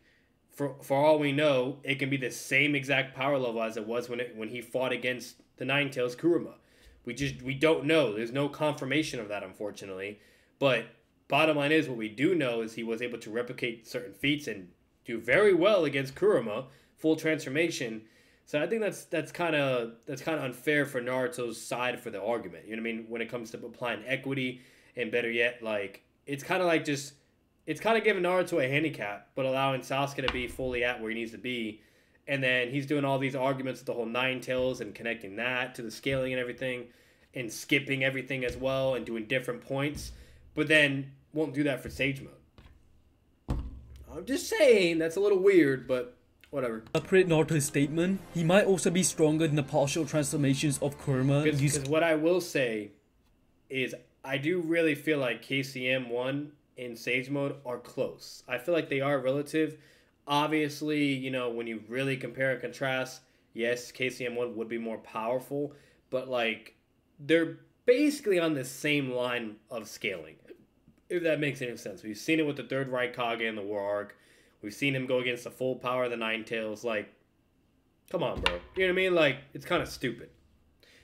for all we know, it can be the same exact power level as it was when he fought against the Nine Tails Kurama. We don't know. There's no confirmation of that, unfortunately. But bottom line is, what we do know is he was able to replicate certain feats and do very well against Kurama, full transformation. So I think that's kind of unfair for Naruto's side for the argument. You know what I mean? When it comes to applying equity, and better yet, like it's kind of giving Naruto a handicap, but allowing Sasuke to be fully at where he needs to be. And then he's doing all these arguments with the whole Nine Tails and connecting that to the scaling and everything, and skipping everything as well and doing different points, but then won't do that for Sage Mode. I'm just saying that's a little weird, but whatever. Interpret Naruto's statement, he might also be stronger than the partial transformations of Kurama. Because what I will say is I do really feel like KCM 1 and Sage Mode are close. I feel like they are relative. Obviously, when you really compare and contrast, yes, KCM 1 would be more powerful, but like they're basically on the same line of scaling, if that makes any sense. We've seen it with the third right Kage in the War Arc. We've seen him go against the full power of the Nine Tails. Like, come on, bro. You know what I mean? Like, it's kind of stupid.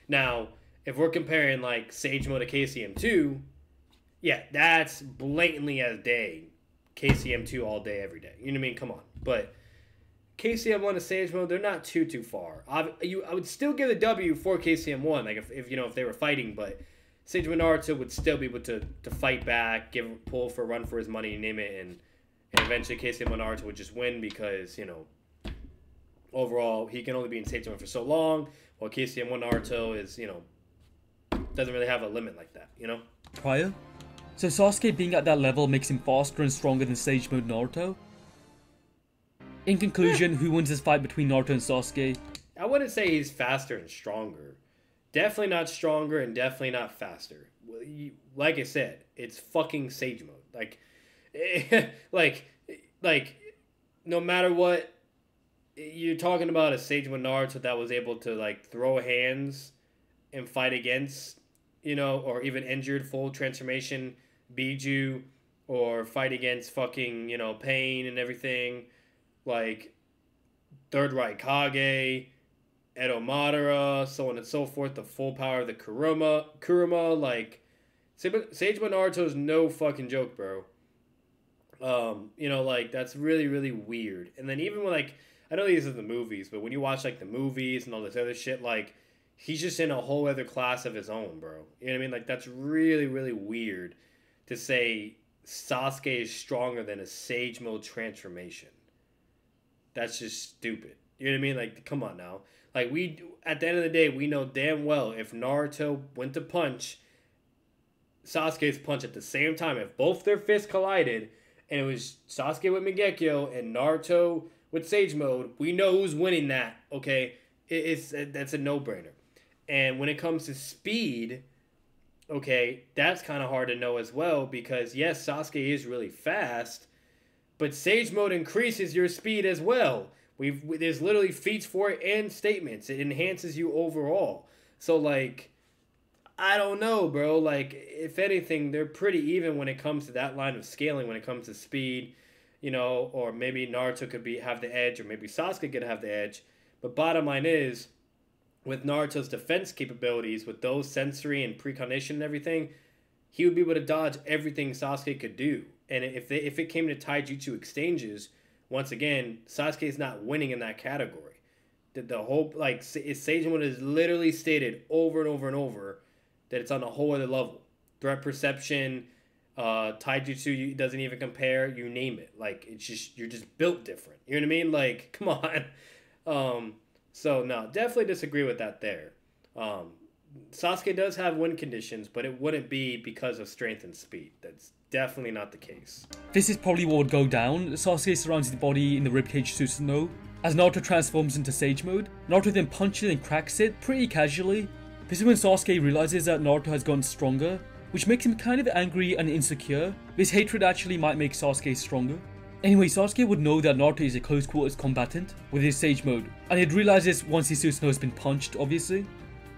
Now, if we're comparing like Sage Mode to KCM 2, yeah, that's blatantly as day KCM 2 all day, every day. You know what I mean? Come on. But KCM 1 and Sage Mode, they're not too far. I would still give the W for KCM 1, like if they were fighting, but Sage Mode Naruto would still be able to fight back, pull for a run for his money, name it, and eventually KCM 1 Naruto would just win because, overall, he can only be in Sage Mode for so long, while KCM 1 Naruto is, doesn't really have a limit like that, Prior? So Sasuke being at that level makes him faster and stronger than Sage Mode Naruto? In conclusion, who wins this fight between Naruto and Sasuke? I wouldn't say he's faster and stronger. Definitely not stronger and definitely not faster. Like I said, it's fucking Sage Mode. Like, no matter what, you're talking about a Sage Mode Naruto that was able to, like, throw hands and fight against, or even injured full transformation Biju, or fight against fucking, Pain and everything. Like, Third Right Kage, Edo Madara, so on and so forth, the full power of the Kurama, like, Sage Mode Naruto is no fucking joke, bro. Like, that's really, really weird. And then even when, like, I know these are the movies, but when you watch, like, the movies and all this other shit, like, he's just in a whole other class of his own, bro. You know what I mean? Like, that's really, really weird to say Sasuke is stronger than a Sage Mode transformation. That's just stupid. You know what I mean? Like, come on now. Like, at the end of the day, we know damn well if Naruto went to punch Sasuke's punch at the same time, if both their fists collided, and it was Sasuke with Mangekyo and Naruto with Sage Mode, we know who's winning that, okay? That's a no-brainer. And when it comes to speed, okay, that's kind of hard to know as well, because yes, Sasuke is really fast, but Sage Mode increases your speed as well. There's literally feats for it and statements. It enhances you overall. So, like, I don't know, bro. Like, if anything, they're pretty even when it comes to that line of scaling, when it comes to speed, or maybe Naruto could have the edge, or maybe Sasuke could have the edge. But bottom line is, with Naruto's defense capabilities, with those sensory and precognition and everything, he would be able to dodge everything Sasuke could do. And if it came to taijutsu exchanges, once again, Sasuke is not winning in that category. The whole, like, Sagemon has literally stated over and over and over that it's on a whole other level. Threat perception, taijutsu doesn't even compare. You name it. Like, it's just, you're just built different. You know what I mean? Like, come on. So no, definitely disagree with that there. Sasuke does have win conditions, but it wouldn't be because of strength and speed. That's definitely not the case. This is probably what would go down. Sasuke surrounds his body in the ribcage Susanoo. As Naruto transforms into Sage Mode, Naruto then punches and cracks it pretty casually. This is when Sasuke realizes that Naruto has gotten stronger, which makes him kind of angry and insecure. This hatred actually might make Sasuke stronger. Anyway, Sasuke would know that Naruto is a close quarters combatant with his Sage Mode, and he'd realize this once his Susanoo has been punched, obviously.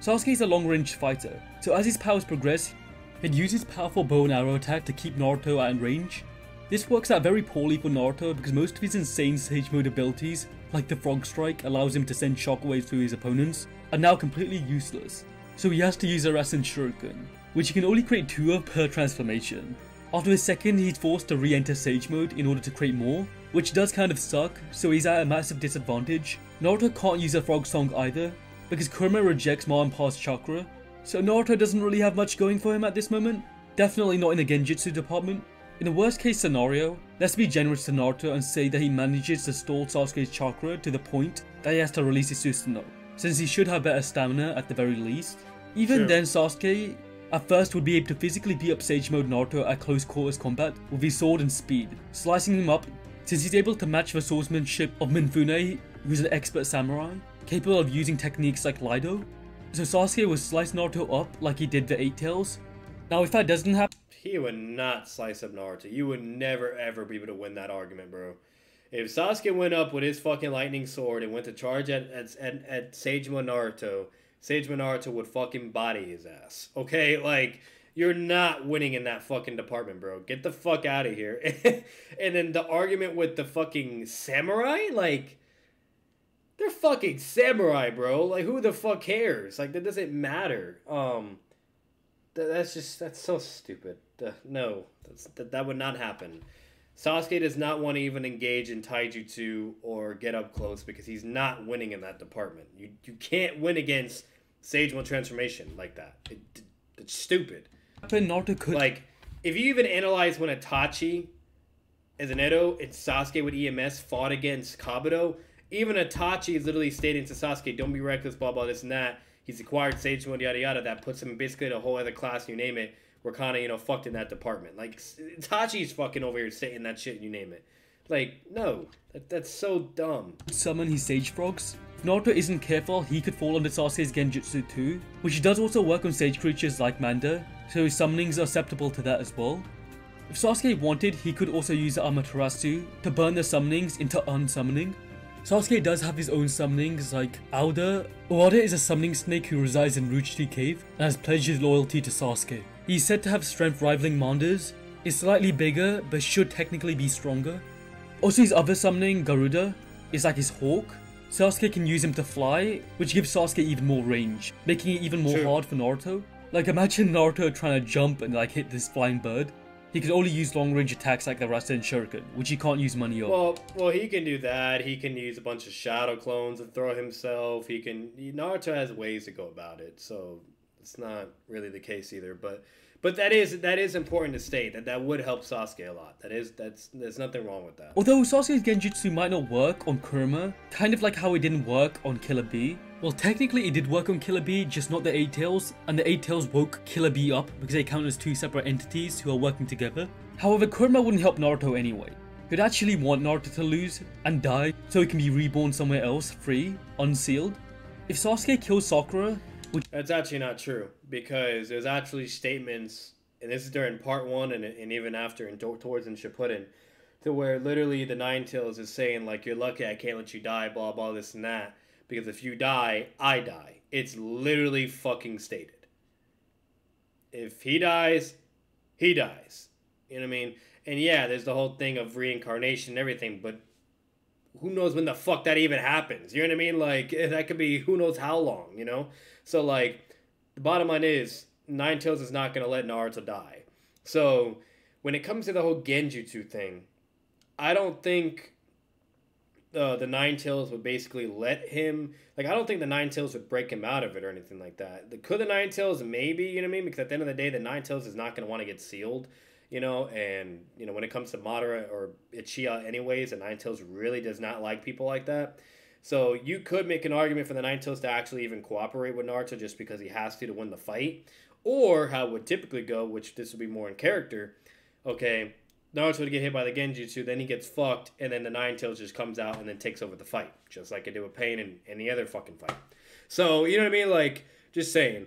Sasuke is a long-range fighter, so as his powers progress, he'd use his powerful bow and arrow attack to keep Naruto at range. This works out very poorly for Naruto because most of his insane Sage Mode abilities, like the Frog Strike, allows him to send shockwaves to his opponents, are now completely useless. So he has to use a Rasen Shuriken, which he can only create 2 of per transformation. After the second, he's forced to re-enter Sage Mode in order to create more, which does kind of suck, so he's at a massive disadvantage. Naruto can't use a Frog Song either, because Kurama rejects Ma and Pa's chakra, so Naruto doesn't really have much going for him at this moment. Definitely not in the Genjutsu department. In the worst case scenario, let's be generous to Naruto and say that he manages to stall Sasuke's chakra to the point that he has to release his Susanoo, since he should have better stamina at the very least. Even then, Sasuke at first would be able to physically beat up Sage Mode Naruto at close quarters combat with his sword and speed, slicing him up since he's able to match the swordsmanship of Mifune, who's an expert samurai, capable of using techniques like Lido. So Sasuke would slice Naruto up like he did the Eight Tails. Now if that doesn't happen, he would not slice up Naruto. You would never ever be able to win that argument, bro. If Sasuke went up with his fucking lightning sword and went to charge at Sagemon Naruto, Sagemon Naruto would fucking body his ass. Okay? Like, you're not winning in that fucking department, bro. Get the fuck out of here. And then the argument with the fucking samurai? Like, they're fucking samurai, bro. Like, who the fuck cares? Like, that doesn't matter. That's so stupid. No, that would not happen. Sasuke does not want to even engage in taijutsu or get up close because he's not winning in that department. You can't win against Sagemon transformation like that. It's stupid. Naruto could, like, if you even analyze when Itachi as an Edo and Sasuke with EMS fought against Kabuto, even Itachi is literally stating to Sasuke, don't be reckless, blah blah this and that. He's acquired Sagemon, yada yada. That puts him basically in a whole other class, you name it. We're kind of, fucked in that department. Like, Itachi's fucking over here saying that shit, you name it. Like, no. That's so dumb. Summon his Sage Frogs. If Naruto isn't careful, he could fall under Sasuke's Genjutsu too, which does also work on Sage creatures like Manda, so his summonings are susceptible to that as well. If Sasuke wanted, he could also use the Amaterasu to burn the summonings into unsummoning. Sasuke does have his own summonings like Auda. Auda is a summoning snake who resides in Ruchti Cave and has pledged his loyalty to Sasuke. He's said to have strength rivaling Manda's, is slightly bigger but should technically be stronger. Also his other summoning, Garuda, is like his hawk. Sasuke can use him to fly, which gives Sasuke even more range, making it even more hard for Naruto. Like, imagine Naruto trying to jump and like hit this flying bird. He can only use long range attacks like the Rasen Shuriken, which he can't use money on. Well, he can do that. He can use a bunch of shadow clones and throw himself. Naruto has ways to go about it, so it's not really the case either. But that is important to state that would help Sasuke a lot. There's nothing wrong with that. Although Sasuke's Genjutsu might not work on Kurama, kind of like how it didn't work on Killer Bee. Well, technically it did work on Killer Bee, just not the Eight Tails, and the Eight Tails woke Killer Bee up because they count as 2 separate entities who are working together. However, Kurama wouldn't help Naruto anyway. He'd actually want Naruto to lose and die so he can be reborn somewhere else, free, unsealed. If Sasuke kills Sakura, that's actually not true, because there's actually statements, and this is during part 1 and even after and towards in Shippuden, to where literally the Nine Tails is saying, like, you're lucky I can't let you die, blah blah this and that, because if you die, I die. It's literally fucking stated. If he dies, he dies. You know what I mean? And yeah, there's the whole thing of reincarnation and everything, but who knows when the fuck that even happens? You know what I mean? Like, that could be who knows how long, you know? So, like, the bottom line is, Nine Tails is not going to let Naruto die. So when it comes to the whole genjutsu thing, I don't think the Nine Tails would basically let him. Like, I don't think the Nine Tails would break him out of it or anything like that. Could the Nine Tails? Maybe, you know what I mean? Because at the end of the day, the Nine Tails is not going to want to get sealed, you know? And, you know, when it comes to Madara or Ichiya anyways, the Nine Tails really does not like people like that. So you could make an argument for the Nine Tails to actually even cooperate with Naruto just because he has to win the fight. Or how it would typically go, which this would be more in character, okay, Naruto would get hit by the Genjutsu, then he gets fucked, and then the Nine Tails just comes out and then takes over the fight. Just like it did with Pain and any other fucking fight. So, you know what I mean? Like, just saying.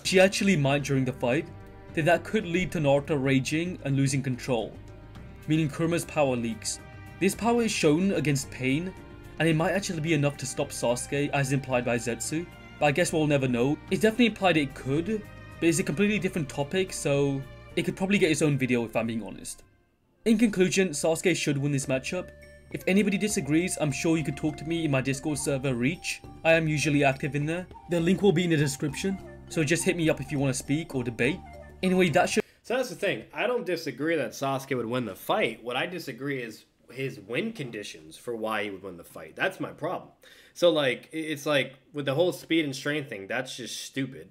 She actually might during the fight, then that could lead to Naruto raging and losing control, meaning Kurama's power leaks. This power is shown against Pain, and it might actually be enough to stop Sasuke as implied by Zetsu, but I guess we'll never know. It's definitely implied it could, but it's a completely different topic, so it could probably get its own video if I'm being honest. In conclusion, Sasuke should win this matchup. If anybody disagrees, I'm sure you could talk to me in my Discord server Reach. I am usually active in there. The link will be in the description, so just hit me up if you want to speak or debate. Anyway, that should... So that's the thing. I don't disagree that Sasuke would win the fight. What I disagree is his win conditions for why he would win the fight. That's my problem. So, like, it's like, with the whole speed and strength thing, that's just stupid.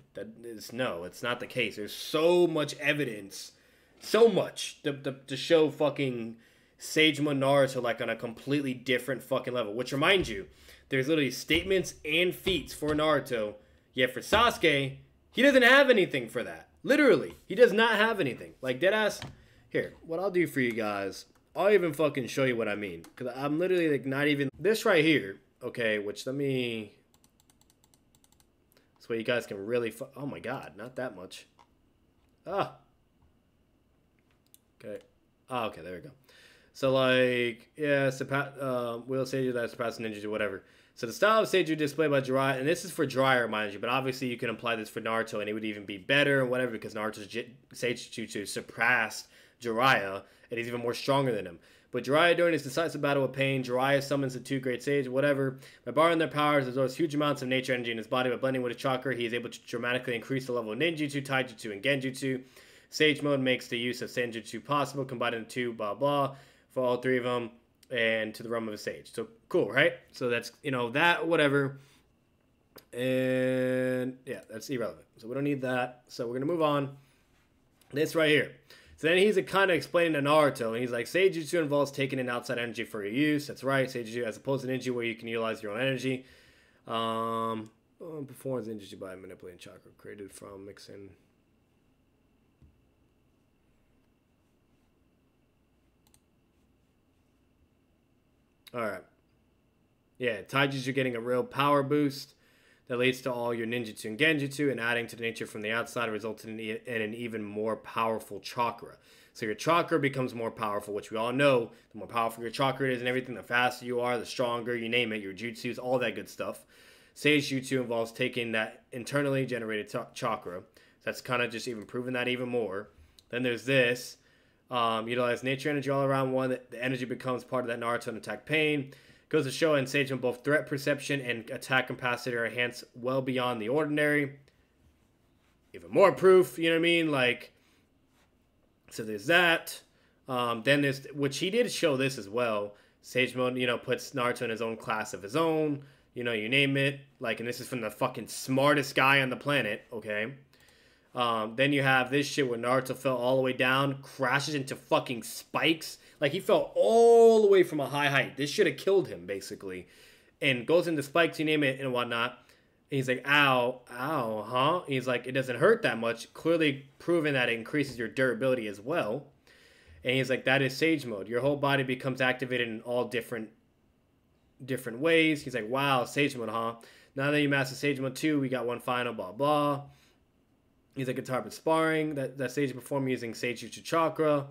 No, it's not the case. There's so much evidence, so much, to show fucking Sagemon Naruto, like, on a completely different fucking level. Which, reminds you, there's literally statements and feats for Naruto, yet for Sasuke, he doesn't have anything for that. Literally, he does not have anything. Like, deadass, here, what I'll do for you guys, I'll even fucking show you what I mean. Because I'm literally, like, not even... This right here, okay, which let me... This way you guys can really... Oh, my God, not that much. Ah. Okay. Oh, okay, there we go. So, like, yeah, Will Seiju that surpassed ninjas or whatever. So, the style of Seiju displayed by Jiraiya, and this is for Jiraiya, mind you, but obviously you can apply this for Naruto, and it would even be better and whatever, because Naruto's Seijutsu surpassed Jiraiya, and he's even more stronger than him. But Jiraiya, during his decisive battle with Pain, Jiraiya summons the two great sages, whatever. By borrowing their powers, absorbs huge amounts of nature energy in his body. By blending with his chakra, he is able to dramatically increase the level of ninjutsu, taijutsu, and genjutsu. Sage mode makes the use of senjutsu possible, combining the two, blah, blah, for all three of them, and to the realm of a sage. So, cool, right? So, that's, you know, that, whatever. And, yeah, that's irrelevant. So, we don't need that. So, we're going to move on. This right here. So then he's kind of explaining to Naruto, and he's like, Seijutsu involves taking in outside energy for your use. That's right, Seijutsu, as opposed to ninja where you can utilize your own energy. Performs ninjutsu by manipulating chakra created from mixing. Alright. Yeah, taijutsu getting a real power boost that leads to all your ninjutsu and genjutsu, and adding to the nature from the outside results in an even more powerful chakra. So your chakra becomes more powerful, which we all know. The more powerful your chakra is and everything, the faster you are, the stronger, you name it, your jutsus, all that good stuff. Sage Jutsu involves taking that internally generated chakra. That's kind of just even proving that even more. Then there's this. Utilize nature energy all around one. The energy becomes part of that Naruto and attack Pain. Goes to show in Sage both threat perception and attack capacity are enhanced well beyond the ordinary. Even more proof, you know what I mean? Like, so there's that. Then there's, which he did show this as well. Sage Mode, you know, puts Naruto in his own class of his own. You know, you name it. Like, and this is from the fucking smartest guy on the planet, okay? Then you have this shit where Naruto fell all the way down, crashes into fucking spikes. Like, he fell all the way from a high height. This should have killed him, basically. And goes into spikes, you name it, and whatnot. And he's like, ow, huh? And he's like, it doesn't hurt that much. Clearly proving that it increases your durability as well. And he's like, that is Sage Mode. Your whole body becomes activated in all different ways. He's like, wow, Sage Mode, huh? Now that you master Sage Mode 2, we got one final, blah, blah. He's like, guitar but sparring. That Sage performed using Sage Jutsu Chakra.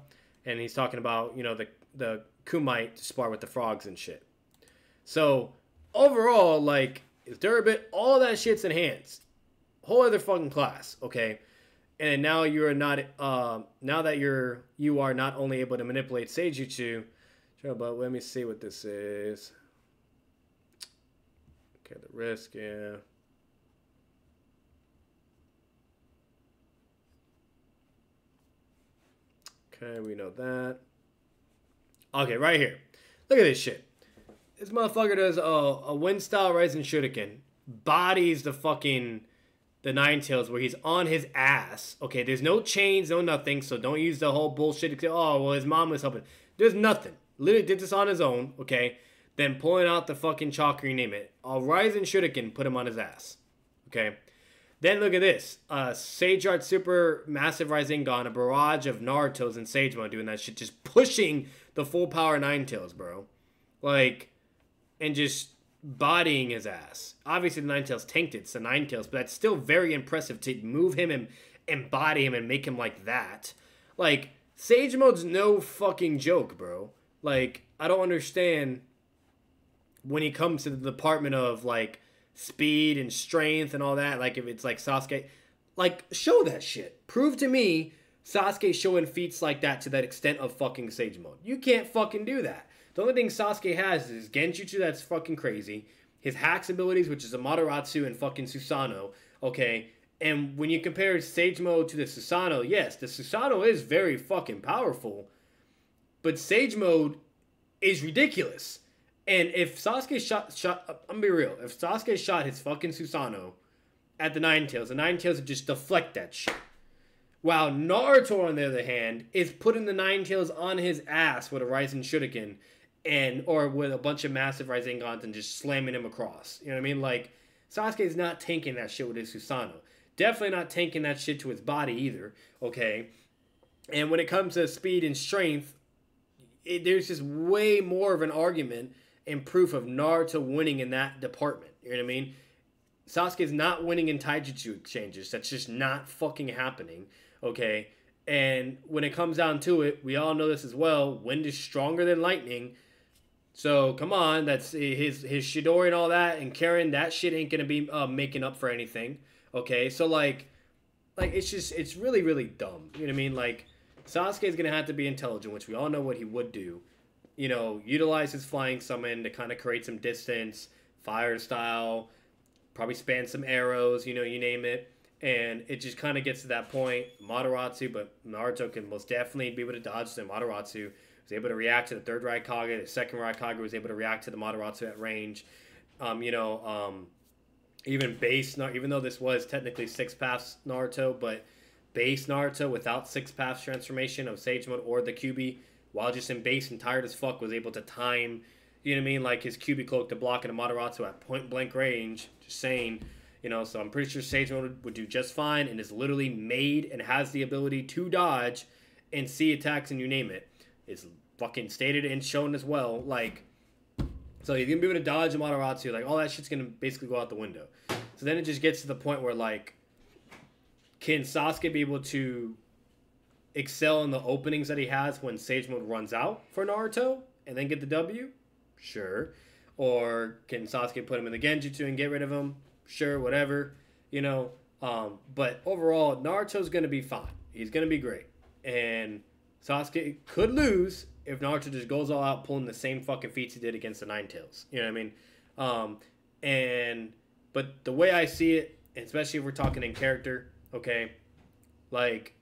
And he's talking about, you know, the Kumite to spar with the frogs and shit. So, overall, like, his durability, all that shit's enhanced. Whole other fucking class, okay? And now you're not, now that you are not only able to manipulate Sage Jutsu, sure, but let me see what this is. Okay, the risk, yeah. Okay, we know that. Okay, right here. Look at this shit. This motherfucker does a wind style rising shuriken. Bodies the Nine Tails where he's on his ass. Okay, there's no chains, no nothing, so don't use the whole bullshit. Oh, well, his mom was helping. There's nothing. Literally did this on his own, okay? Then pulling out the fucking chakra, you name it. A rising shuriken, put him on his ass. Okay? Then look at this. Sage Art Super Massive Rasengan, a barrage of Naruto's in Sage Mode doing that shit. Just pushing the full power Nine Tails, bro. Like, and just bodying his ass. Obviously, the Nine Tails tanked it. It's the Nine Tails, but that's still very impressive to move him and body him and make him like that. Like, Sage Mode's no fucking joke, bro. Like, I don't understand when he comes to the department of, like, speed and strength and all that. Like, if it's like Sasuke, like, show that shit. Prove to me Sasuke showing feats like that to that extent of fucking Sage Mode. You can't fucking do that. The only thing Sasuke has is Genjutsu that's fucking crazy. His hacks abilities, which is a Mataratsu and fucking Susanoo. Okay, and when you compare Sage Mode to the Susanoo, yes, the Susanoo is very fucking powerful. But Sage Mode is ridiculous. And if Sasuke shot, I'm gonna be real. If Sasuke shot his fucking Susanoo at the Nine Tails would just deflect that shit. While Naruto, on the other hand, is putting the Nine Tails on his ass with a Rising Shuriken or with a bunch of massive Rasengans and just slamming him across. You know what I mean? Like, Sasuke's not tanking that shit with his Susanoo. Definitely not tanking that shit to his body either, okay? And when it comes to speed and strength, there's just way more of an argument and proof of Naruto winning in that department. You know what I mean? Sasuke's not winning in taijutsu exchanges. That's just not fucking happening, okay? And when it comes down to it, we all know this as well. Wind is stronger than lightning. So, come on. That's his Shidori and all that. And Karen, that shit ain't going to be making up for anything, okay? So, like, it's really, really dumb. You know what I mean? Like, Sasuke's going to have to be intelligent, which we all know what he would do. You know, utilize his flying summon to kind of create some distance, fire style, probably span some arrows, you know, you name it. And it just kind of gets to that point. Mataratsu, but Naruto can most definitely be able to dodge the Mataratsu. Was able to react to the third Raikage. The second Raikage was able to react to the Mataratsu at range. Even base, even though this was technically 6 paths Naruto, but base Naruto without 6 paths transformation of Sage Mode or the QB, while just in base and tired as fuck, was able to time, you know what I mean, like his QB cloak to block in a Mataratsu at point blank range. Just saying, you know, so I'm pretty sure Sage Mode would do just fine and is literally made and has the ability to dodge and see attacks and you name it. It's fucking stated and shown as well. Like, so he's gonna be able to dodge a Mataratsu. Like, all that shit's gonna basically go out the window. So then it just gets to the point where, like, can Sasuke be able to excel in the openings that he has when Sage Mode runs out for Naruto and then get the W? Sure. Or can Sasuke put him in the Genjutsu and get rid of him? Sure, whatever. You know, but overall, Naruto's going to be fine. He's going to be great. And Sasuke could lose if Naruto just goes all out pulling the same fucking feats he did against the Nine Tails. You know what I mean? But the way I see it, especially if we're talking in character, okay, like,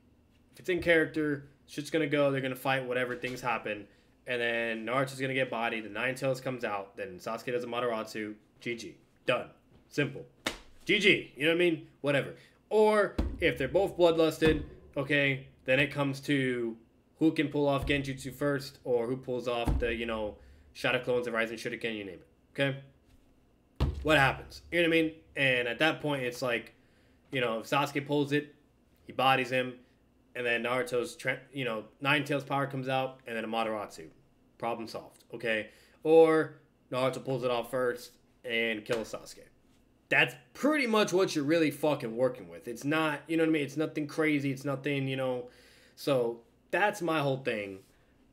if it's in character, shit's going to go, they're going to fight, whatever, things happen. And then Naruto's going to get bodied, the Nine Tails comes out, then Sasuke does a Mataratsu, GG. Done. Simple. GG. You know what I mean? Whatever. Or, if they're both bloodlusted, okay, then it comes to who can pull off Genjutsu first, or who pulls off the, you know, Shadow Clones of Rising Shuriken, you name it. Okay? What happens? You know what I mean? And at that point, it's like, you know, if Sasuke pulls it, he bodies him, and then Naruto's, Nine Tails power comes out, and then a Mataratsu. Problem solved, okay? Or Naruto pulls it off first and kills Sasuke. That's pretty much what you're really fucking working with. It's not, you know what I mean? It's nothing crazy. It's nothing, you know. So that's my whole thing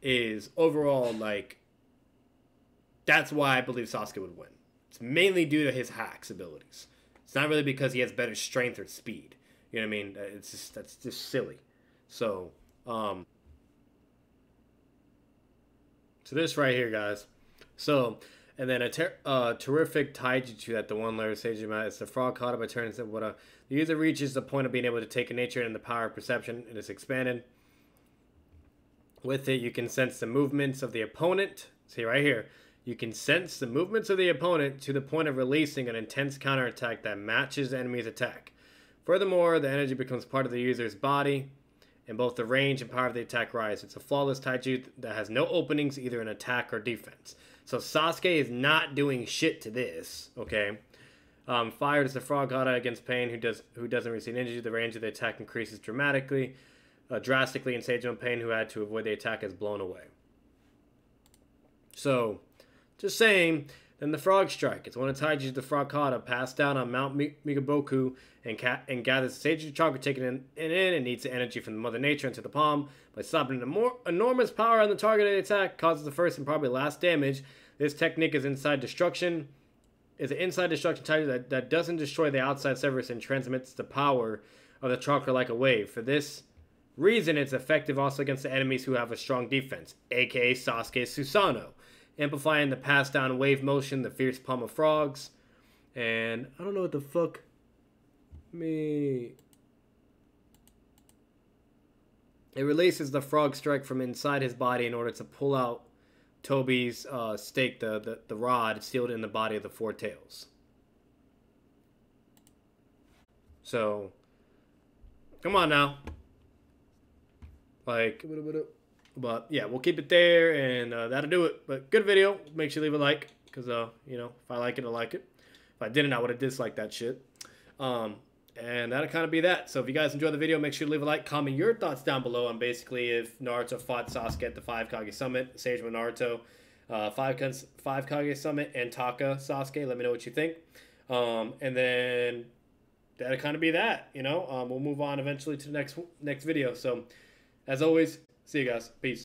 is overall, like, that's why I believe Sasuke would win. It's mainly due to his hacks abilities. It's not really because he has better strength or speed. You know what I mean? That's just silly. So this right here, guys. So, and then a terrific taijutsu that the one layer Sage Mode. It's the frog caught up by turns that the user reaches the point of being able to take a nature and the power of perception, and it's expanded. With it, you can sense the movements of the opponent. See right here. You can sense the movements of the opponent to the point of releasing an intense counterattack that matches the enemy's attack. Furthermore, the energy becomes part of the user's body, and both the range and power of the attack rise. It's a flawless taiju that has no openings either in attack or defense. So Sasuke is not doing shit to this, okay? Fired as the frog kata against Pain, who doesn't receive energy. The range of the attack increases drastically, and Seijo Pain, who had to avoid the attack, is blown away. So, just saying. Then the Frog Strike. It's one of Taiji's the Frog Kata passed down on Mount Migaboku and gathers Seijo chakra taken in and needs the energy from the Mother Nature into the palm. By stopping an enormous power on the targeted attack, causes the first and probably last damage. This technique is inside destruction. Is an inside destruction Taiju that doesn't destroy the outside surface and transmits the power of the chakra like a wave. For this reason, it's effective also against the enemies who have a strong defense, aka Sasuke Susanoo. Amplifying the pass down wave motion, the fierce palm of frogs. And I don't know what the fuck It releases the frog strike from inside his body in order to pull out Toby's stake, the rod sealed in the body of the Four Tails. So, come on now. Like, but yeah, we'll keep it there, and that'll do it. But good video. Make sure you leave a like, because, you know, if I like it, I like it. If I didn't, I would have disliked that shit. And that'll kind of be that. So if you guys enjoyed the video, make sure to leave a like. Comment your thoughts down below on basically if Naruto fought Sasuke at the 5 Kage Summit, Sage with Naruto, 5 Kage Summit, and Taka Sasuke. Let me know what you think. And then that'll kind of be that, you know. We'll move on eventually to the next video. So as always, see you guys. Peace.